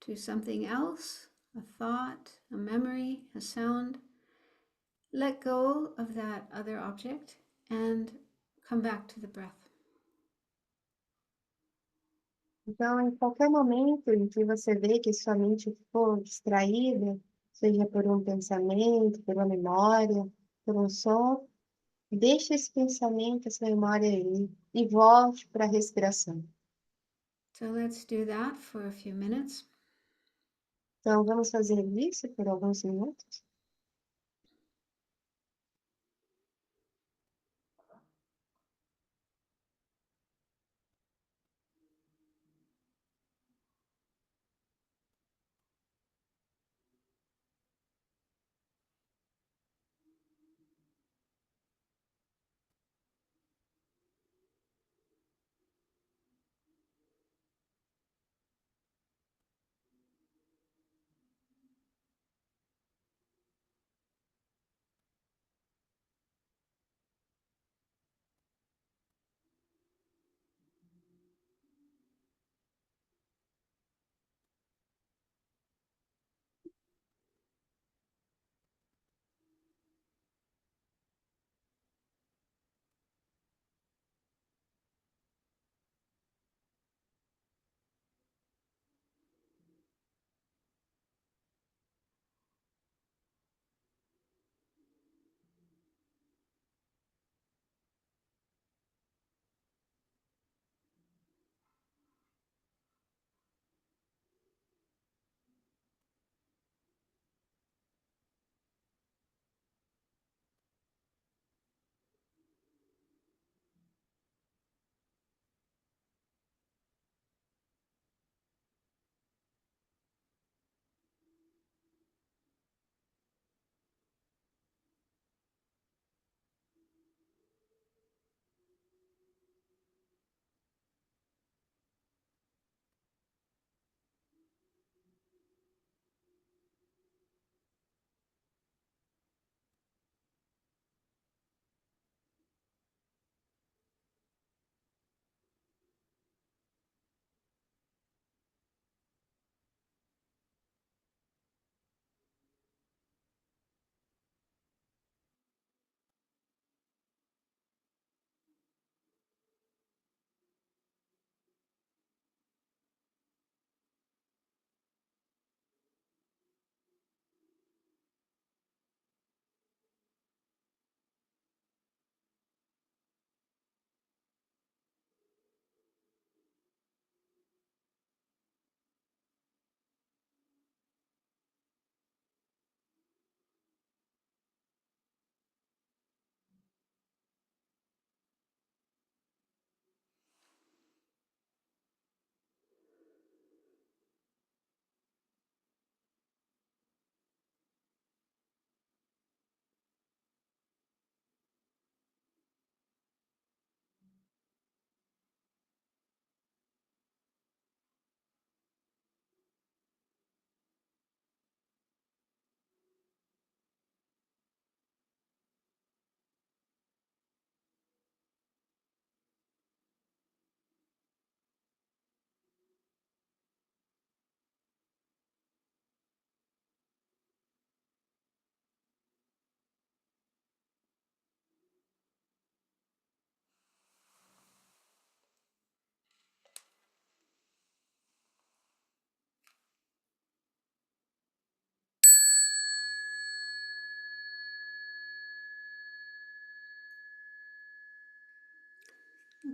S4: to something else, a thought, a memory, a sound, let go of that other object and come back to the breath.
S2: Então, em qualquer momento em que você vê que sua mente for distraída, seja por um pensamento, por uma memória, por um som, deixe esse pensamento, essa memória aí e volte para a respiração.
S4: So let's do that for a few minutes.
S2: Então, vamos fazer isso por alguns minutos?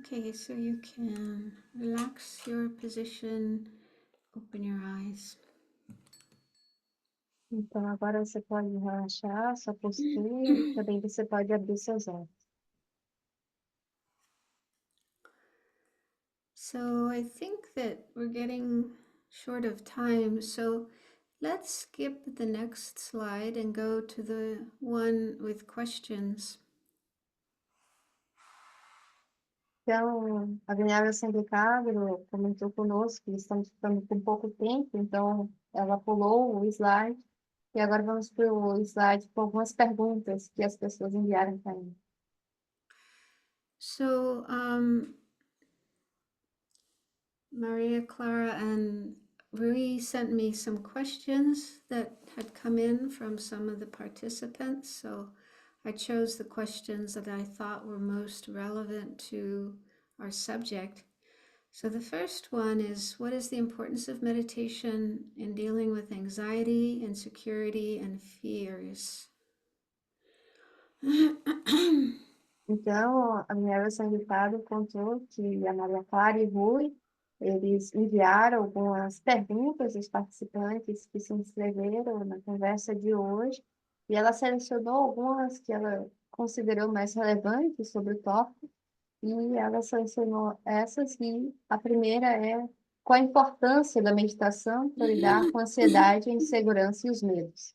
S4: Okay, so you can relax your position, open your eyes.
S2: Então, agora você pode relaxar sua postura e também você pode abrir seus olhos.
S4: So I think that we're getting short of time, so let's skip the next slide and go to the one with questions.
S2: Então, a Venerável Sandicagro comentou conosco que estamos ficando com pouco tempo, então ela pulou o slide e agora vamos para o slide com algumas perguntas que as pessoas enviaram para mim.
S4: So Maria Clara and Rui sent me some questions that had come in from some of the participants. So I chose the questions that I thought were most relevant to our subject. So the first one is, what is the importance of meditation in dealing with anxiety, insecurity, and fears?
S2: Então, a Venerável Sandicagro contou que a Maria Clara e Rui Eles enviaram algumas perguntas aos participantes que se inscreveram na conversa de hoje, e ela selecionou algumas que ela considerou mais relevantes sobre o tópico, e ela selecionou essas, e a primeira é qual a importância da meditação para lidar com a ansiedade, a insegurança e os medos.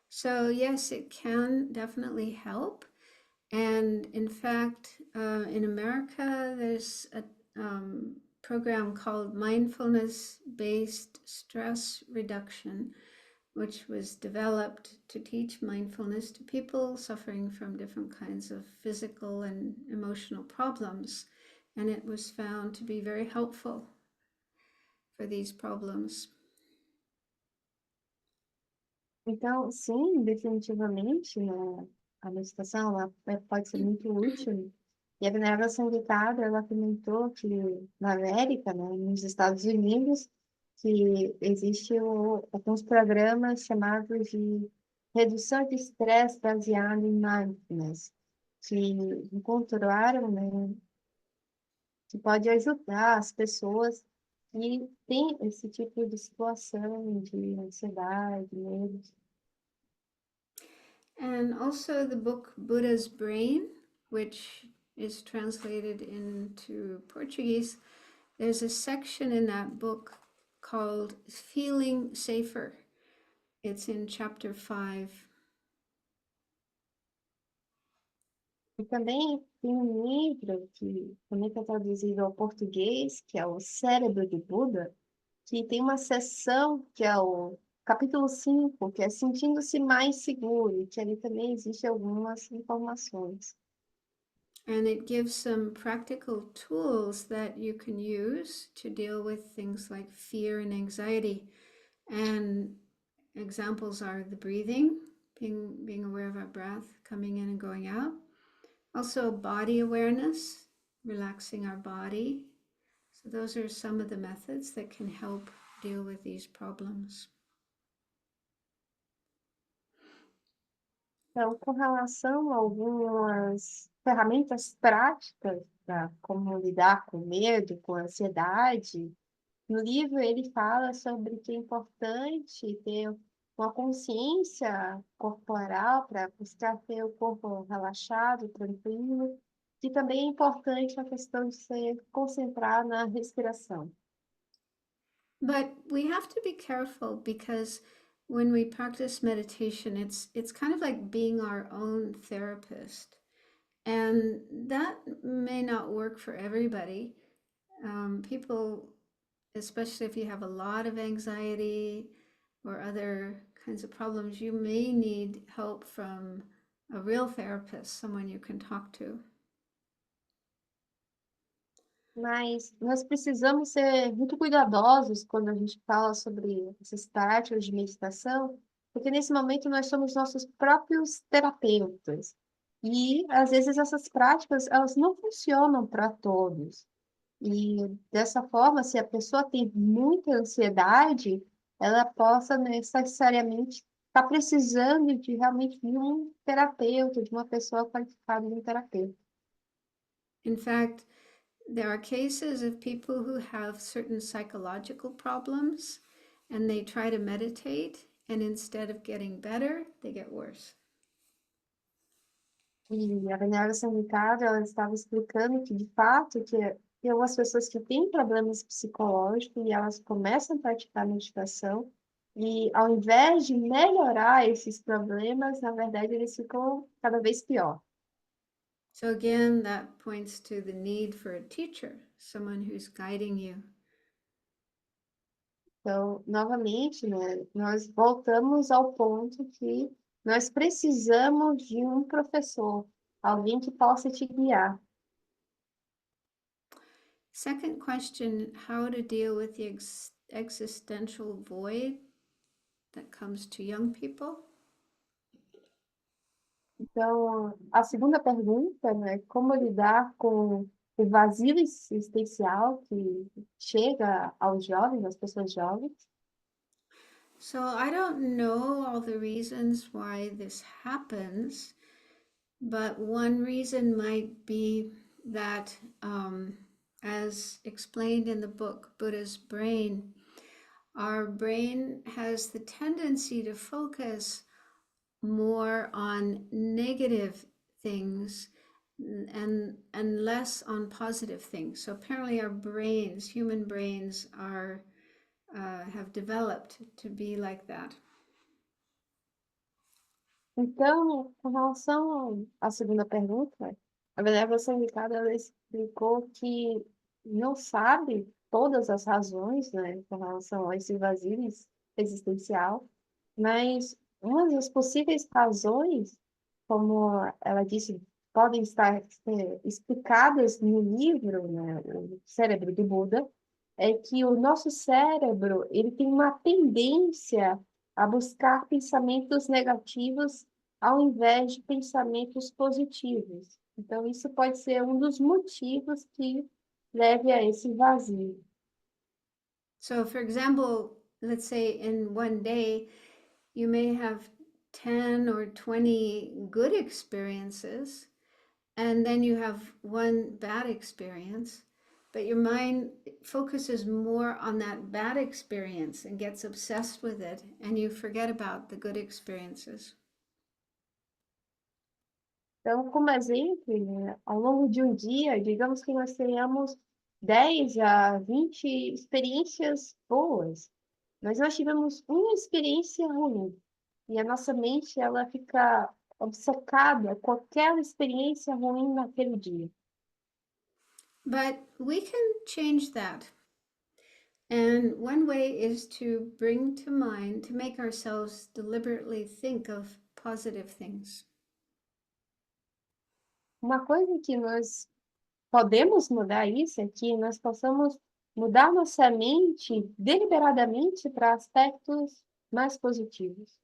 S4: So, yes, it can definitely help. And in fact, in America, there's a program called Mindfulness Based Stress Reduction, which was developed to teach mindfulness to people suffering from different kinds of physical and emotional problems. And it was found to be very helpful for these problems.
S2: Então, sim, definitivamente, né, a meditação pode ser muito útil. E a Venerável Sanguitária, ela comentou que na América, né, nos Estados Unidos, que existe alguns programas chamados de redução de estresse baseado em mindfulness, que encontraram, né, que pode ajudar as pessoas que têm esse tipo de situação de ansiedade, medo.
S4: And also the book Buddha's Brain, which is translated into Portuguese, there's a section in that book called Feeling Safer. It's in chapter 5.
S2: E também tem um livro que também está traduzido ao português, que é o Cérebro de Buda, que tem uma seção que é o capítulo 5, que é Sentindo-se Mais Seguro, e que ali também existem algumas informações.
S4: And it gives some practical tools that you can use to deal with things like fear and anxiety. And examples are the breathing, being aware of our breath coming in and going out. Also, body awareness, relaxing our body. So, those are some of the methods that can help deal with these problems.
S2: Então, com relação a algumas ferramentas práticas para como lidar com medo, com ansiedade, no livro ele fala sobre que é importante ter uma consciência corporal para buscar ter o corpo relaxado, tranquilo, e também é importante a questão de se concentrar na respiração.
S4: But we have to be careful because when we practice meditation, it's kind of like being our own therapist. And that may not work for everybody. People, especially if you have a lot of anxiety or other kinds of problems, you may need help from a real therapist, someone you can talk to.
S2: Mas nós precisamos ser muito cuidadosos quando a gente fala sobre essas práticas de meditação, porque nesse momento nós somos nossos próprios terapeutas. E às vezes essas práticas, elas não funcionam para todos. E dessa forma, se a pessoa tem muita ansiedade, ela possa necessariamente estar precisando de realmente de um terapeuta, de uma pessoa qualificada de um terapeuta.
S4: In fact, there are cases of people who have certain psychological problems and they try to meditate, and instead of getting better, they get worse.
S2: E a Venerável Sanguitária, ela estava explicando que, de fato, que tem algumas pessoas que têm problemas psicológicos e elas começam a praticar meditação e, ao invés de melhorar esses problemas, na verdade, eles ficam cada vez pior.
S4: So, again, that points to the need for a teacher, someone who's guiding you.
S2: Então, novamente, né, nós voltamos ao ponto que nós precisamos de um professor, alguém que possa te guiar.
S4: Second question, how to deal with the existential void that comes to young people?
S2: Então, a segunda pergunta, né, como lidar com o vazio existencial que chega aos jovens, às pessoas jovens?
S4: So, I don't know all the reasons why this happens, but one reason might be that as explained in the book Buddha's Brain, our brain has the tendency to focus more on negative things and less on positive things. So apparently our brains, human brains, are have developed to be like that.
S2: Então, com relação à segunda pergunta, a Venerável Sangicada, ela explicou que não sabe todas as razões, né, com relação a esse vazio existencial, mas uma das possíveis razões, como ela disse, podem estar explicadas no livro, né, O Cérebro do Buda, é que o nosso cérebro, ele tem uma tendência a buscar pensamentos negativos ao invés de pensamentos positivos. Então, isso pode ser um dos motivos que leve a esse vazio.
S4: So, for example, let's say in one day, you may have 10 or 20 good experiences, and then you have one bad experience, but your mind focuses more on that bad experience and gets obsessed with it, and you forget about the good experiences.
S2: Então, como exemplo, né, ao longo de um dia, digamos que nós tenhamos 10 a 20 experiências boas, mas nós tivemos uma experiência ruim, e a nossa mente ela fica obcecada com aquela experiência ruim naquele dia.
S4: But we can change that. And one way is to bring to mind, to make ourselves deliberately think of positive things.
S2: Uma coisa que nós podemos mudar isso é que nós possamos mudar nossa mente deliberadamente para aspectos mais positivos.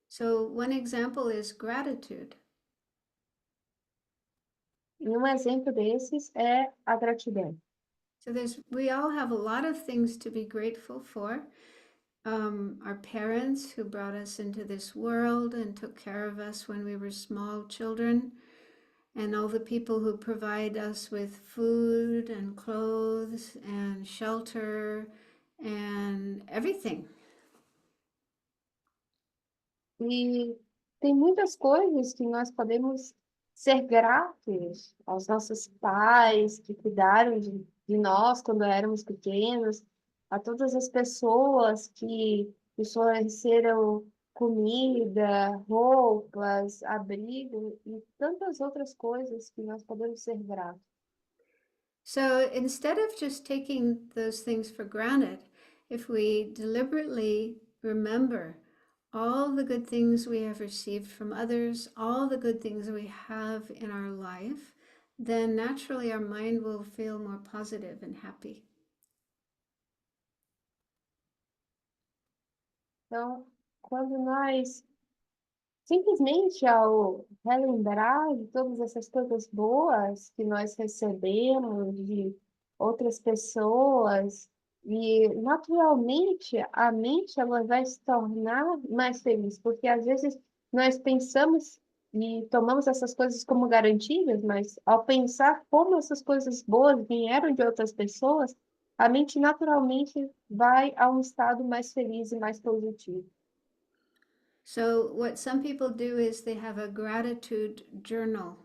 S4: So, one example is gratitude.
S2: E um exemplo desses é a gratidão.
S4: So, we all have a lot of things to be grateful for. Our parents who brought us into this world and took care of us when we were small children, and all the people who provide us with food and clothes and shelter and everything.
S2: E tem muitas coisas que nós podemos ser gratos aos nossos pais que cuidaram de nós quando éramos pequenos, a todas as pessoas que nos forneceram comida, roupas, abrigo e tantas outras coisas que nós podemos ser gratos.
S4: So instead of just taking those things for granted, if we deliberately remember all the good things we have received from others, all the good things we have in our life, then naturally our mind will feel more positive and happy.
S2: Então, quando nós simplesmente ao relembrar de todas essas coisas boas que nós recebemos de outras pessoas, e naturalmente a mente ela vai se tornar mais feliz, porque às vezes nós pensamos e tomamos essas coisas como garantidas, mas ao pensar como essas coisas boas vieram de outras pessoas, a mente naturalmente vai a um estado mais feliz e mais positivo.
S4: So, what some people do is they have a gratitude journal.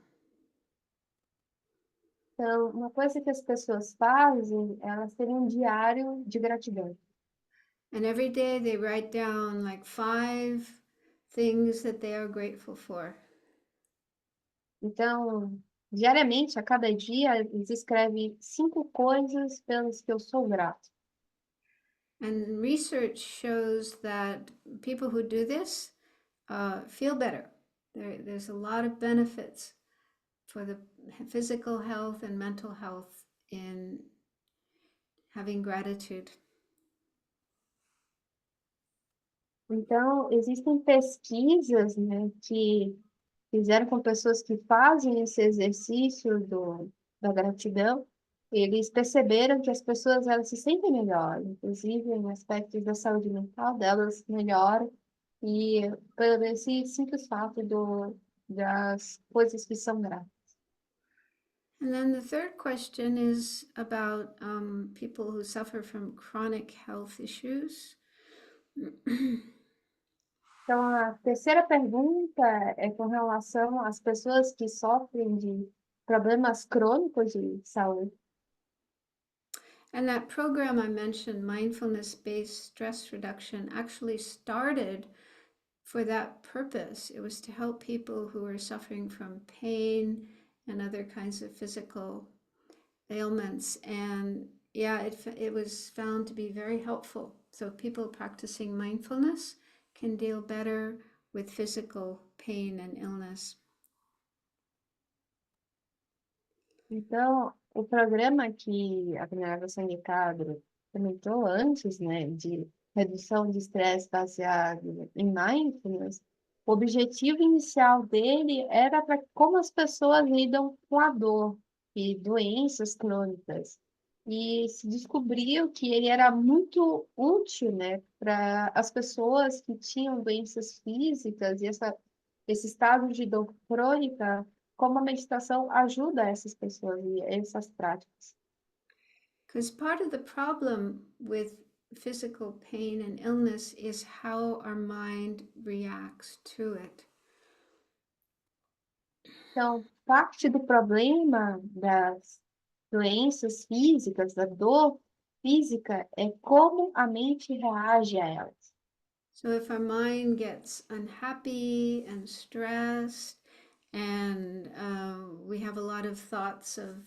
S2: Então, uma coisa que as pessoas fazem, elas têm um diário de gratidão.
S4: And every day they write down like 5 things that they are grateful for.
S2: Então, diariamente, a cada dia, eles escrevem 5 coisas pelas que eu sou grato.
S4: And research shows that people who do this feel better. There's a lot of benefits for the physical health and mental health in having gratitude.
S2: Então, existem pesquisas, né, que fizeram com pessoas que fazem esse exercício da gratidão, eles perceberam que as pessoas elas se sentem melhor, inclusive em aspectos da saúde mental delas melhoram, e por esse simples fato das coisas que são gratas.
S4: And then the third question is about people who suffer from chronic health issues.
S2: Então, a terceira pergunta é com relação às pessoas que sofrem de problemas crônicos de saúde.
S4: And that program I mentioned, mindfulness-based stress reduction, actually started for that purpose. It was to help people who were suffering from pain and other kinds of physical ailments. And yeah, it was found to be very helpful. So people practicing mindfulness can deal better with physical pain and illness.
S2: Então, o programa que a Venerável Sangue Cabra comentou antes, né, de redução de estresse baseado em mindfulness, o objetivo inicial dele era para como as pessoas lidam com a dor e doenças crônicas. E se descobriu que ele era muito útil, né, para as pessoas que tinham doenças físicas e esse estado de dor crônica, como a meditação ajuda essas pessoas e essas práticas.
S4: Because part of the problem with physical pain and illness is how our mind reacts to it.
S2: Então, parte do problema das doenças físicas, da dor física, é como a mente reage a elas.
S4: So if our mind gets unhappy and stressed, and we have a lot of thoughts of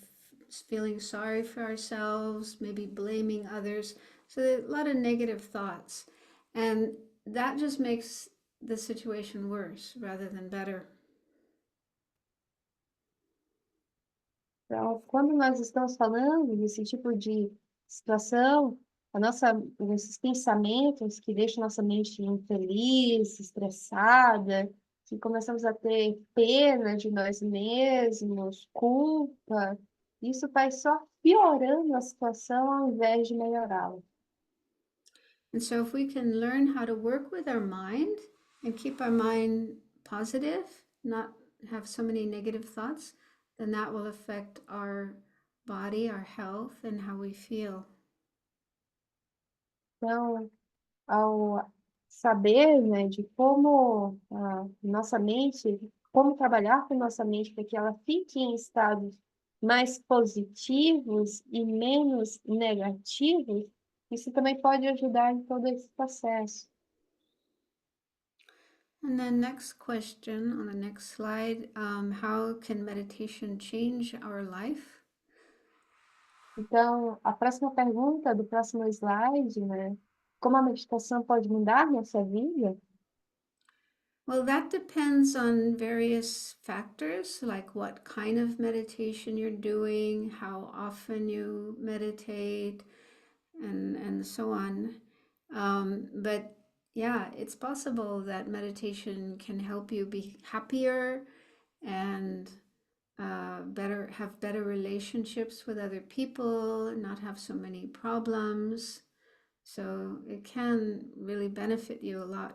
S4: feeling sorry for ourselves, maybe blaming others, so there are a lot of negative thoughts, and that just makes the situation worse rather than better.
S2: Então, quando nós estamos falando desse tipo de situação, esses pensamentos que deixam nossa mente infeliz, estressada, que começamos a ter pena de nós mesmos, culpa, isso vai só piorando a situação ao invés de melhorá-la.
S4: And so if we can learn how to work with our mind and keep our mind positive, not have so many negative thoughts, then that will affect our body, our health, and how we feel.
S2: Então, ao saber, né, de como como trabalhar com nossa mente para que ela fique em estados mais positivos e menos negativos, isso também pode ajudar em todo esse processo.
S4: And then next question on the next slide, how can meditation change our life?
S2: Então, a próxima pergunta do próximo slide, né, como a meditação pode mudar nossa vida?
S4: Well, that depends on various factors, like what kind of meditation you're doing, how often you meditate, and so on. But yeah, it's possible that meditation can help you be happier and have better relationships with other people, not have so many problems. So it can really benefit you a lot.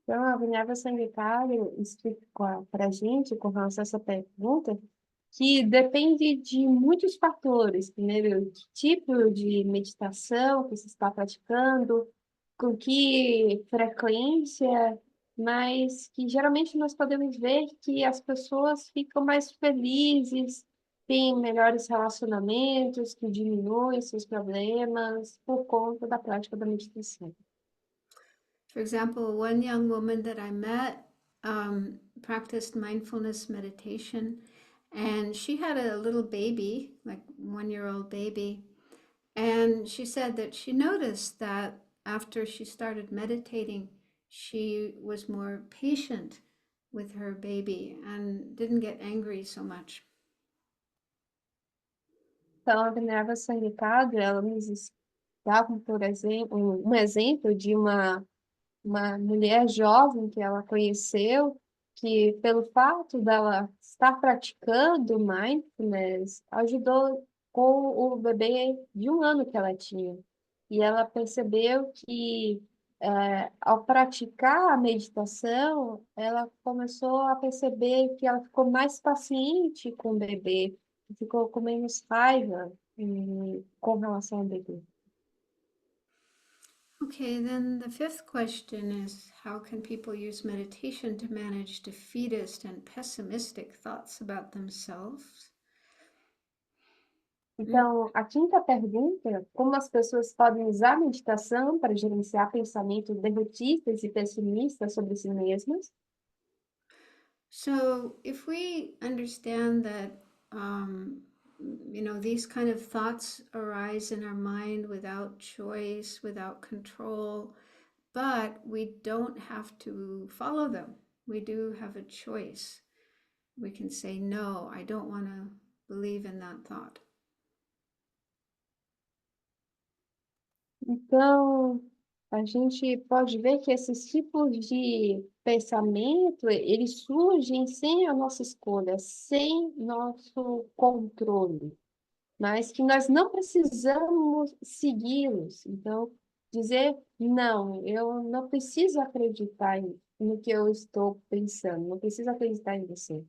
S2: Então, a Minerva Sanguinário explica para a gente, com relação a essa pergunta, que depende de muitos fatores. Primeiro, que tipo de meditação que você está praticando, com que frequência, mas que geralmente nós podemos ver que as pessoas ficam mais felizes, têm melhores relacionamentos, que diminuem seus problemas por conta da prática da meditação.
S4: For example, one young woman that I met practiced mindfulness meditation, and she had a little baby, like 1-year-old baby. And she said that she noticed that after she started meditating, she was more patient with her baby and didn't get angry so much.
S2: Então, a Minerva Sanguinário, ela nos dá, por exemplo, um exemplo de uma mulher jovem que ela conheceu, que pelo fato dela estar praticando mindfulness, ajudou com o bebê de 1 ano que ela tinha. E ela percebeu que ao praticar a meditação, ela começou a perceber que ela ficou mais paciente com o bebê, ficou com menos raiva com relação ao bebê.
S4: Okay, then the fifth question is how can people use meditation to manage defeatist and pessimistic thoughts about themselves?
S2: Então, a quinta pergunta, como as pessoas podem usar a meditação para gerenciar pensamentos derrotistas e pessimistas sobre si mesmas?
S4: So, if we understand that, these kind of thoughts arise in our mind without choice, without control, but we don't have to follow them. We do have a choice. We can say, no, I don't want to believe in that thought.
S2: Então, a gente pode ver que esses tipos de pensamento, eles surgem sem a nossa escolha, sem nosso controle, mas que nós não precisamos segui-los. Então, dizer, não, eu não preciso acreditar no que eu estou pensando, não preciso acreditar em você.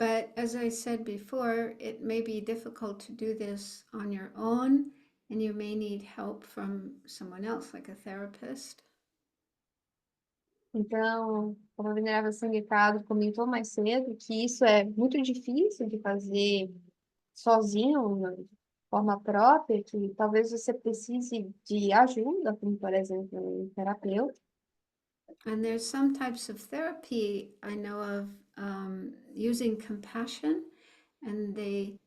S4: But as I said before, it may be difficult to do this on your own, and you may need help from someone else, like a therapist.
S2: Então, como a Venerável Sanguificado comentou mais cedo, que isso é muito difícil de fazer sozinho, né, de forma própria, que talvez você precise de ajuda, como por exemplo, um terapeuta.
S4: And there's some types of therapy I know of using compassion, and they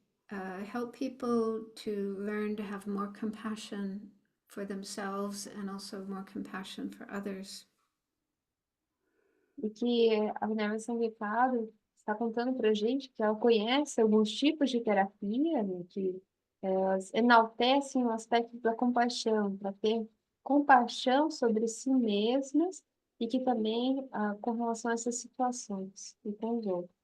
S4: help people to learn to have more compassion for themselves and also more compassion for others.
S2: E que a Venerável Sanguificado está contando para a gente que ela conhece alguns tipos de terapia, né, que elas enaltecem o aspecto da compaixão, para ter compaixão sobre si mesmas e que também com relação a essas situações e com os outros.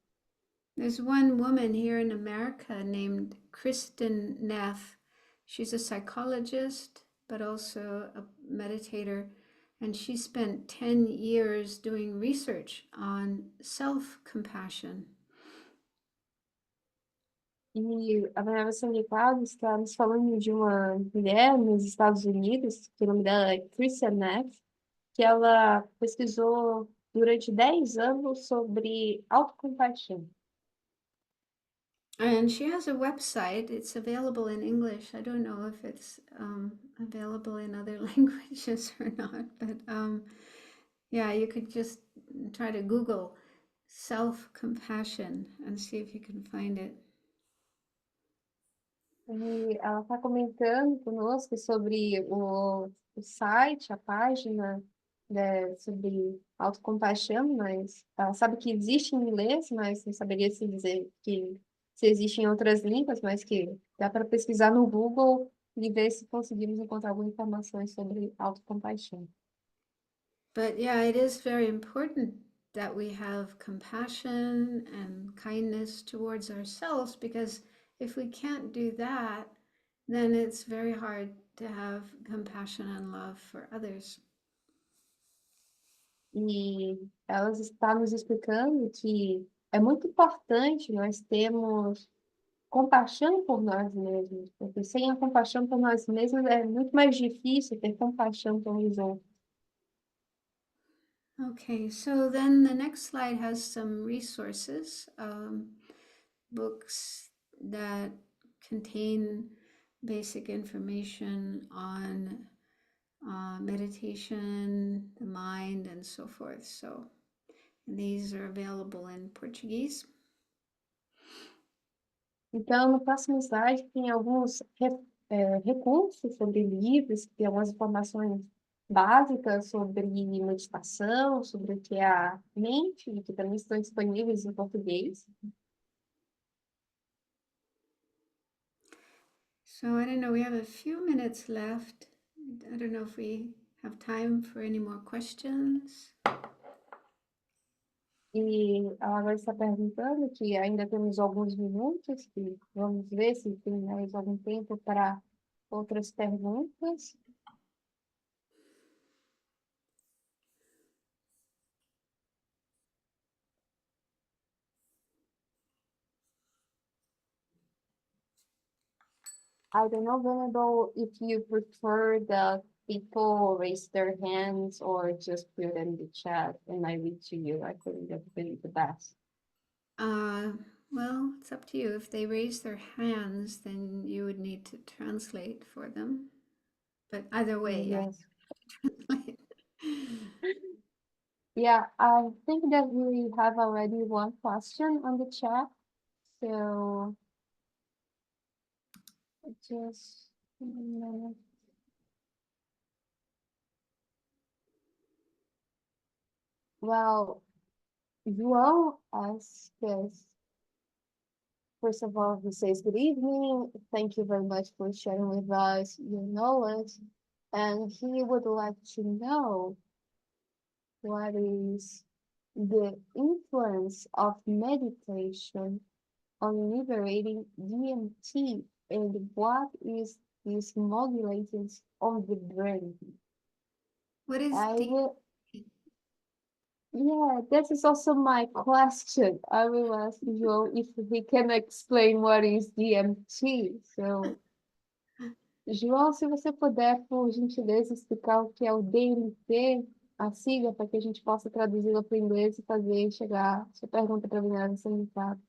S4: There's one woman here in America named Kristen Neff. She's a psychologist, but also a meditator, and she spent 10 years doing research on self-compassion.
S2: E a Venerável Sanguificado está nos falando de uma mulher nos Estados Unidos, que o nome dela é Kristen Neff, que ela pesquisou durante 10 anos sobre autocompaixão.
S4: And she has a website. It's available in English. I don't know if it's available in other languages or not, but yeah, you could just try to Google self-compassion and see if you can find it.
S2: E ela está comentando conosco sobre o site, a página, né, sobre autocompaixão, mas ela sabe que existe em inglês, mas não saberia se dizer que se existe em outras línguas, mas que dá para pesquisar no Google e ver se conseguimos encontrar alguma informação sobre autocompaixão.
S4: But yeah, it is very important that we have compassion and kindness towards ourselves, because if we can't do that, then it's very hard to have compassion and love for others.
S2: E ela está nos explicando que é muito importante nós termos compaixão por nós mesmos, porque sem a compaixão por nós mesmos é muito mais difícil ter compaixão pelos outros.
S4: Okay, so then the next slide has some resources, books that contain basic information on meditation, the mind, and so forth. So these are available in Portuguese.
S2: Então, no próximo slide tem alguns recursos sobre livros, que tem algumas informações básicas sobre meditação, sobre o que é a mente, que também estão disponíveis em português.
S4: So I don't know, we have a few minutes left. I don't know if we have time for any more questions.
S2: E ela agora está perguntando que ainda temos alguns minutos, que vamos ver se tem mais algum tempo para outras perguntas. I don't know, Venerable, if you prefer that people raise their hands or just put it in the chat and I read to you. I think that's really the best.
S4: Well, it's up to you. If they raise their hands, then you would need to translate for them. But either way, yeah,
S2: Yes.
S4: translate.
S2: Yeah, I think that we have already one question on the chat. So just a minute. Well, João asks us, first of all, he says, good evening. Thank you very much for sharing with us your knowledge. And he would like to know what is the influence of meditation on liberating DMT and what is this modulating on the brain.
S4: What is
S2: I
S4: deep?
S2: will, yeah, that is also my question. I will ask João if he can explain what is DMT. So, João, se você puder, por gentileza, explicar o que é o DMT, a sigla, para que a gente possa traduzi-la para o inglês e fazer chegar sua pergunta para a Vinara Sanitária.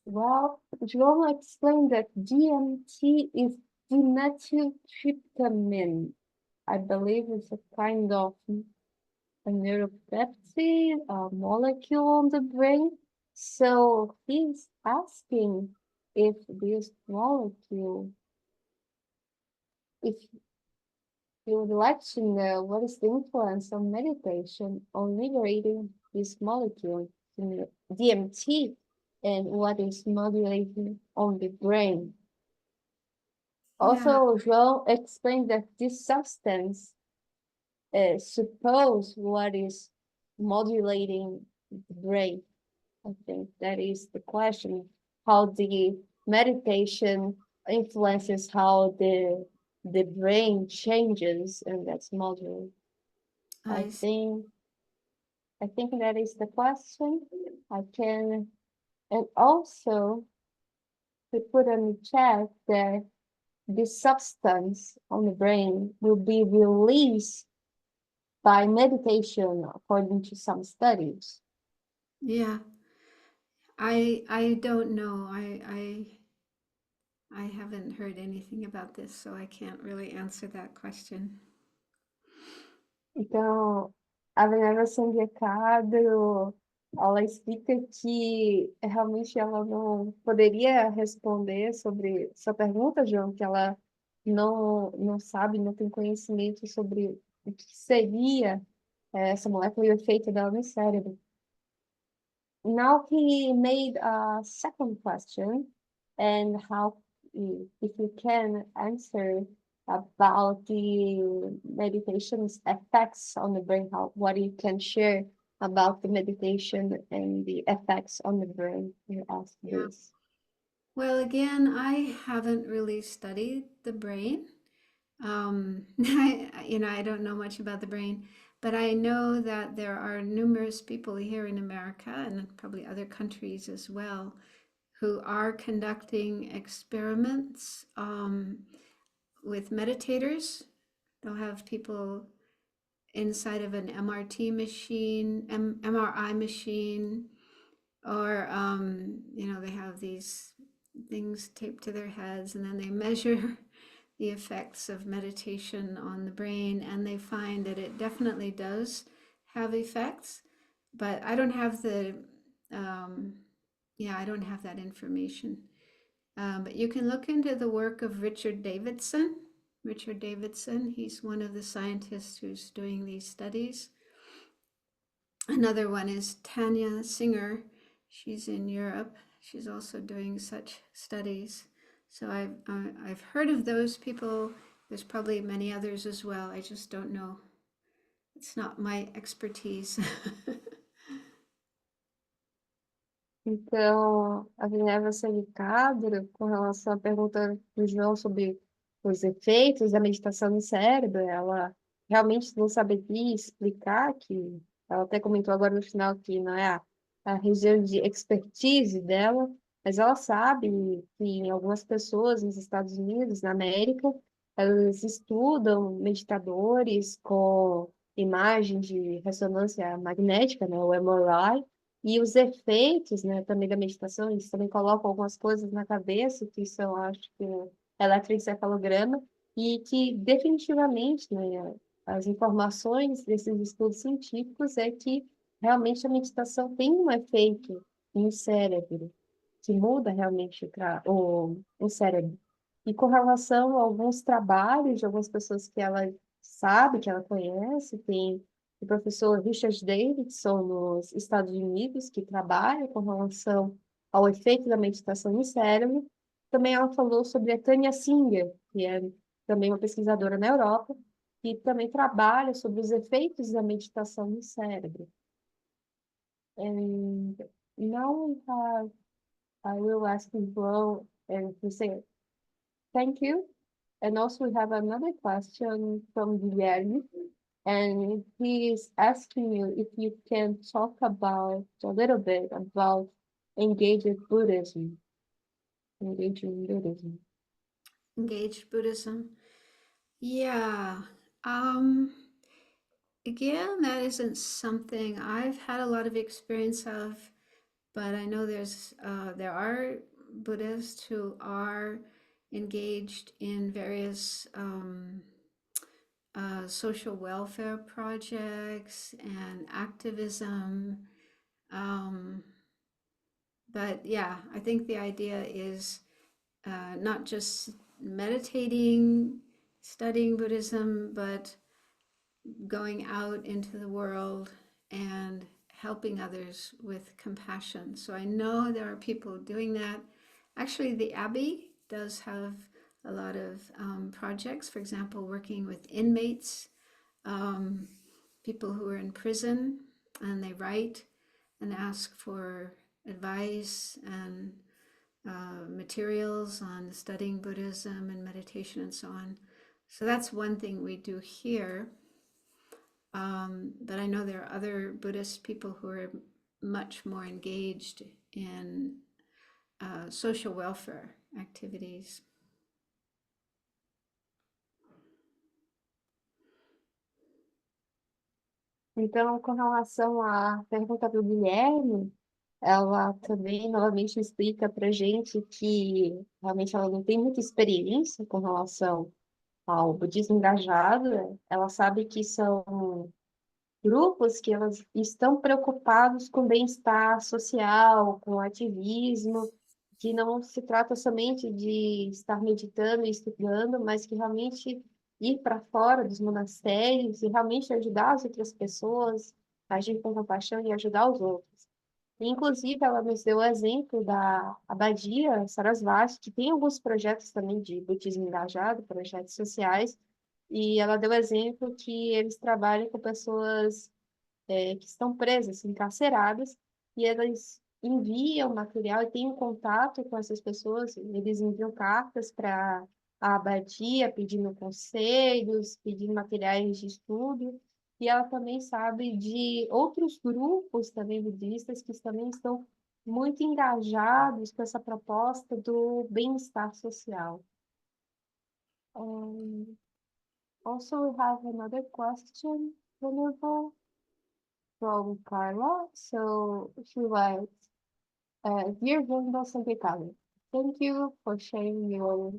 S2: Well, João explained that DMT is dimethyltryptamine. I believe it's a kind of a neuropeptide, a molecule on the brain. So he's asking if this molecule, if you would like to know what is the influence of meditation on liberating this molecule, DMT, and what is modulating on the brain. Also, João explained that this substance suppose what is modulating the brain. I think that is the question, how the meditation influences how the brain changes, and that's modulated.
S4: I
S2: I
S4: see.
S2: think that is the question. I can, and also to put in the chat that this substance on the brain will be released by meditation, according to some studies.
S4: Yeah. I don't know. I haven't heard anything about this, so I can't really answer that question.
S2: Então, a Venera Sanguecado, ela explica que realmente ela não poderia responder sobre sua pergunta, João, que ela não sabe, não tem conhecimento sobre o que seria essa molécula e o efeito dela no cérebro. Now he made a second question, and how, if you can answer about the meditation's effects on the brain, what you can share about the meditation and the effects on the brain. You asked this.
S4: Well, again, I haven't really studied the brain. I don't know much about the brain, but I know that there are numerous people here in America and probably other countries as well who are conducting experiments with meditators. They'll have people inside of an MRT machine, MRI machine, or they have these things taped to their heads, and then they measure the effects of meditation on the brain, and they find that it definitely does have effects. But I don't have I don't have that information. But you can look into the work of Richard Davidson. Richard Davidson, he's one of the scientists who's doing these studies. Another one is Tanya Singer. She's in Europe. She's also doing such studies. So I've heard of those people. There's probably many others as well. I just don't know. It's not my expertise.
S2: Então, a Minerva Sanicadro, com relação à pergunta do João sobre os efeitos da meditação no cérebro, ela realmente não saberia explicar, que ela até comentou agora no final que não é a região de expertise dela, mas ela sabe que em algumas pessoas nos Estados Unidos, na América, elas estudam meditadores com imagem de ressonância magnética, né, o MRI, e os efeitos, né, também da meditação, eles também colocam algumas coisas na cabeça, que são, acho que, eletroencefalograma, e que definitivamente, né, as informações desses estudos científicos é que realmente a meditação tem um efeito no cérebro, que muda realmente o cérebro. E com relação a alguns trabalhos de algumas pessoas que ela sabe, que ela conhece, tem o professor Richard Davidson nos Estados Unidos, que trabalha com relação ao efeito da meditação no cérebro. Também ela falou sobre a Tanya Singer, que é também uma pesquisadora na Europa, que também trabalha sobre os efeitos da meditação no cérebro. And now we have, I will ask João and to say thank you. And also we have another question from Guilherme, and he is asking you if you can talk about a little bit about engaged Buddhism. Engaging Buddhism.
S4: Engaged Buddhism. Yeah. Again, that isn't something I've had a lot of experience of, but I know there are Buddhists who are engaged in various social welfare projects and activism. But yeah, I think the idea is not just meditating, studying Buddhism, but going out into the world and helping others with compassion. So I know there are people doing that. Actually, the Abbey does have a lot of projects, for example, working with inmates, people who are in prison, and they write and ask for advice and materials on studying Buddhism and meditation and so on. So that's one thing we do here. But I know there are other Buddhist people who are much more engaged in social welfare activities.
S2: Então, com relação à pergunta do Guilherme, ela também novamente explica para gente que realmente ela não tem muita experiência com relação ao budismo engajado. Ela sabe que são grupos que elas estão preocupados com bem-estar social, com ativismo, que não se trata somente de estar meditando e estudando, mas que realmente ir para fora dos monastérios e realmente ajudar as outras pessoas, agir com compaixão e ajudar os outros. Inclusive, ela nos deu o exemplo da Abadia Sarasvati, que tem alguns projetos também de budismo engajado, projetos sociais, e ela deu o exemplo que eles trabalham com pessoas que estão presas, encarceradas, e elas enviam material e têm um contato com essas pessoas, eles enviam cartas para a abadia pedindo conselhos, pedindo materiais de estudo, e ela também sabe de outros grupos também budistas que também estão muito engajados com essa proposta do bem-estar social. Also, we have another question, Venerable, from Carla. So she writes, Dear Venerable Sankirtana, thank you for sharing your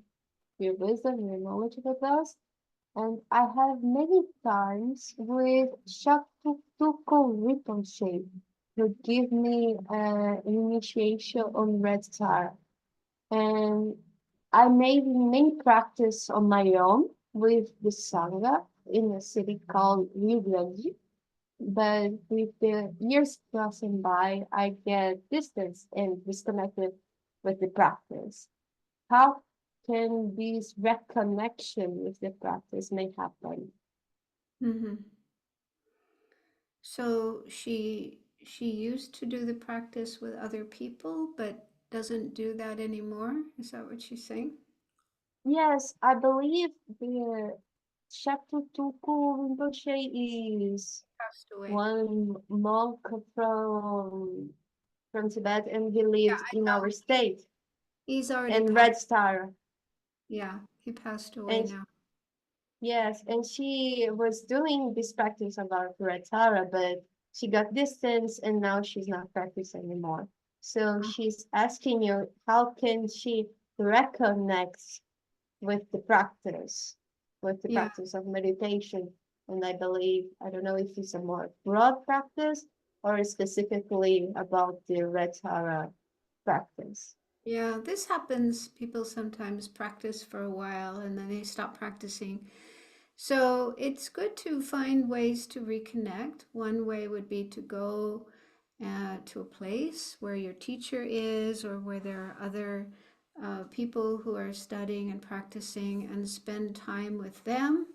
S2: wisdom, your knowledge with us. And I have many times with Shaktuko Rinpoche to give me an initiation on Red Star. And I made many practice on my own with the Sangha in a city called Rio Grande. But with the years passing by, I get distanced and disconnected with the practice. How can this reconnection with the practice may happen?
S4: Mm-hmm. So she she used to do the practice with other people, but doesn't do that anymore. Is that what she's saying?
S2: Yes, I believe the Shaktutuku Rinpoche is
S4: Passed away.
S2: one monk from Tibet, and he lives in our state,
S4: He's already
S2: in
S4: passed.
S2: Red Star.
S4: Yeah, he passed away
S2: And
S4: now.
S2: yes, and she was doing this practice about Red Tara, but she got distance and now she's not practicing anymore. So she's asking you, how can she reconnect with the practice,
S4: Yeah.
S2: practice of meditation? And I believe, I don't know if it's a more broad practice or specifically about the Red Tara practice.
S4: Yeah, this happens. People sometimes practice for a while and then they stop practicing. So it's good to find ways to reconnect. One way would be to go to a place where your teacher is or where there are other people who are studying and practicing and spend time with them.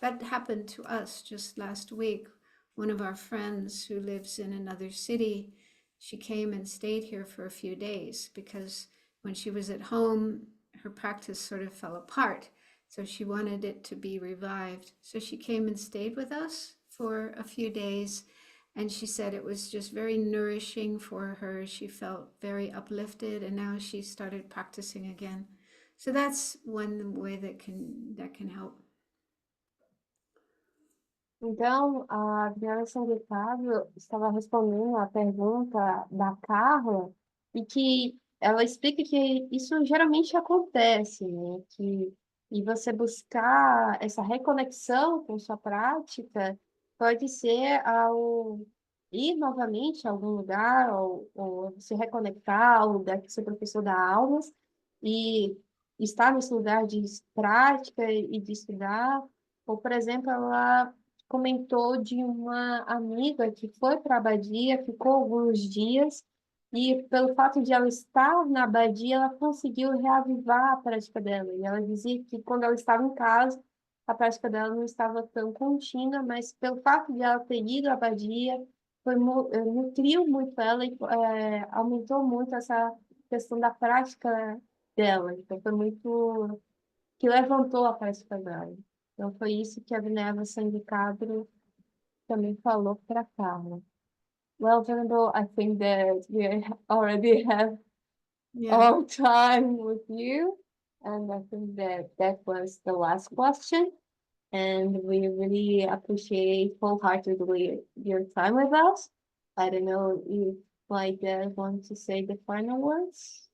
S4: That happened to us just last week. One of our friends who lives in another city, she came and stayed here for a few days because when she was at home, her practice sort of fell apart. So she wanted it to be revived. So she came and stayed with us for a few days. And she said it was just very nourishing for her. She felt very uplifted, and now she started practicing again. So that's one way that can help.
S2: Então, a Adriana Sanguitável estava respondendo a pergunta da Carla e que ela explica que isso geralmente acontece, né? E você buscar essa reconexão com sua prática pode ser ao ir novamente a algum lugar ou se reconectar ao lugar que seu professor dá aulas e estar nesse lugar de prática e de estudar. Ou, por exemplo, ela comentou de uma amiga que foi para a abadia, ficou alguns dias, e pelo fato de ela estar na abadia, ela conseguiu reavivar a prática dela. E ela dizia que quando ela estava em casa, a prática dela não estava tão contínua, mas pelo fato de ela ter ido à abadia, nutriu muito ela e aumentou muito essa questão da prática dela. Então, foi muito que levantou a prática dela. Então, foi isso que a Minerva Sandicabro também falou para Carla. Well, Venerable, I think that we already have
S4: Yeah.
S2: all time with you, and I think that that was the last question. And we really appreciate wholeheartedly your time with us. I don't know if my dad wants to say the final words.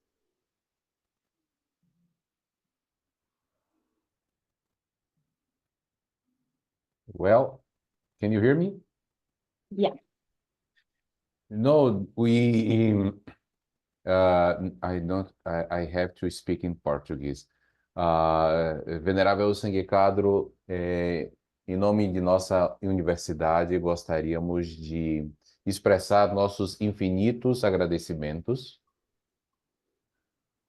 S1: Well, can you hear me?
S2: Yeah.
S1: No, I don't. I have to speak in Portuguese. Venerável Sangue Cadro, em nome de nossa universidade, gostaríamos de expressar nossos infinitos agradecimentos.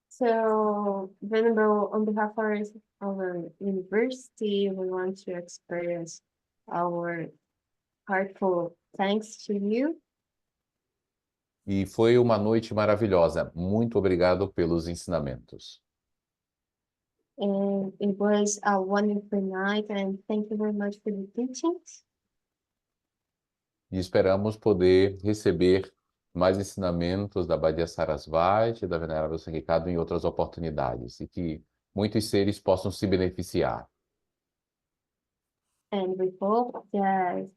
S2: So, Venerable, on behalf of our university, we want to express our heartfelt thanks to you.
S1: E foi uma noite maravilhosa. Muito obrigado pelos ensinamentos.
S2: And it was a wonderful night, and thank you very much for the teachings.
S1: E esperamos poder receber mais ensinamentos da Abadia Sarasvati, da Venerável Sangue Cadro em outras oportunidades, e que muitos seres possam se beneficiar.
S2: And we hope that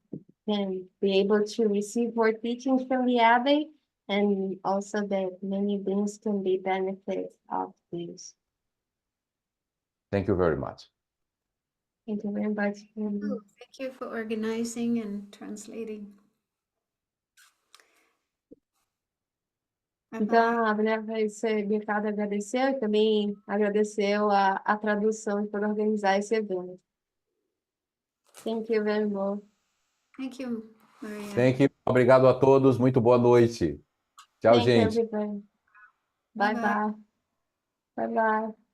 S2: can be able to receive more teachings from the Abbey, and also that many beings can be benefited of this.
S1: Thank you very much.
S2: Thank you very much.
S4: Oh, thank you for organizing and translating. Bye-bye.
S2: Então, a Benericada agradeceu e também agradeceu a tradução por organizar esse evento. Thank you very much.
S4: Thank you, Maria.
S1: Thank you. Obrigado a todos. Muito boa noite. Tchau,
S2: Thank you,
S1: gente.
S2: everybody.
S4: Bye-bye.
S2: Bye-bye. Bye-bye.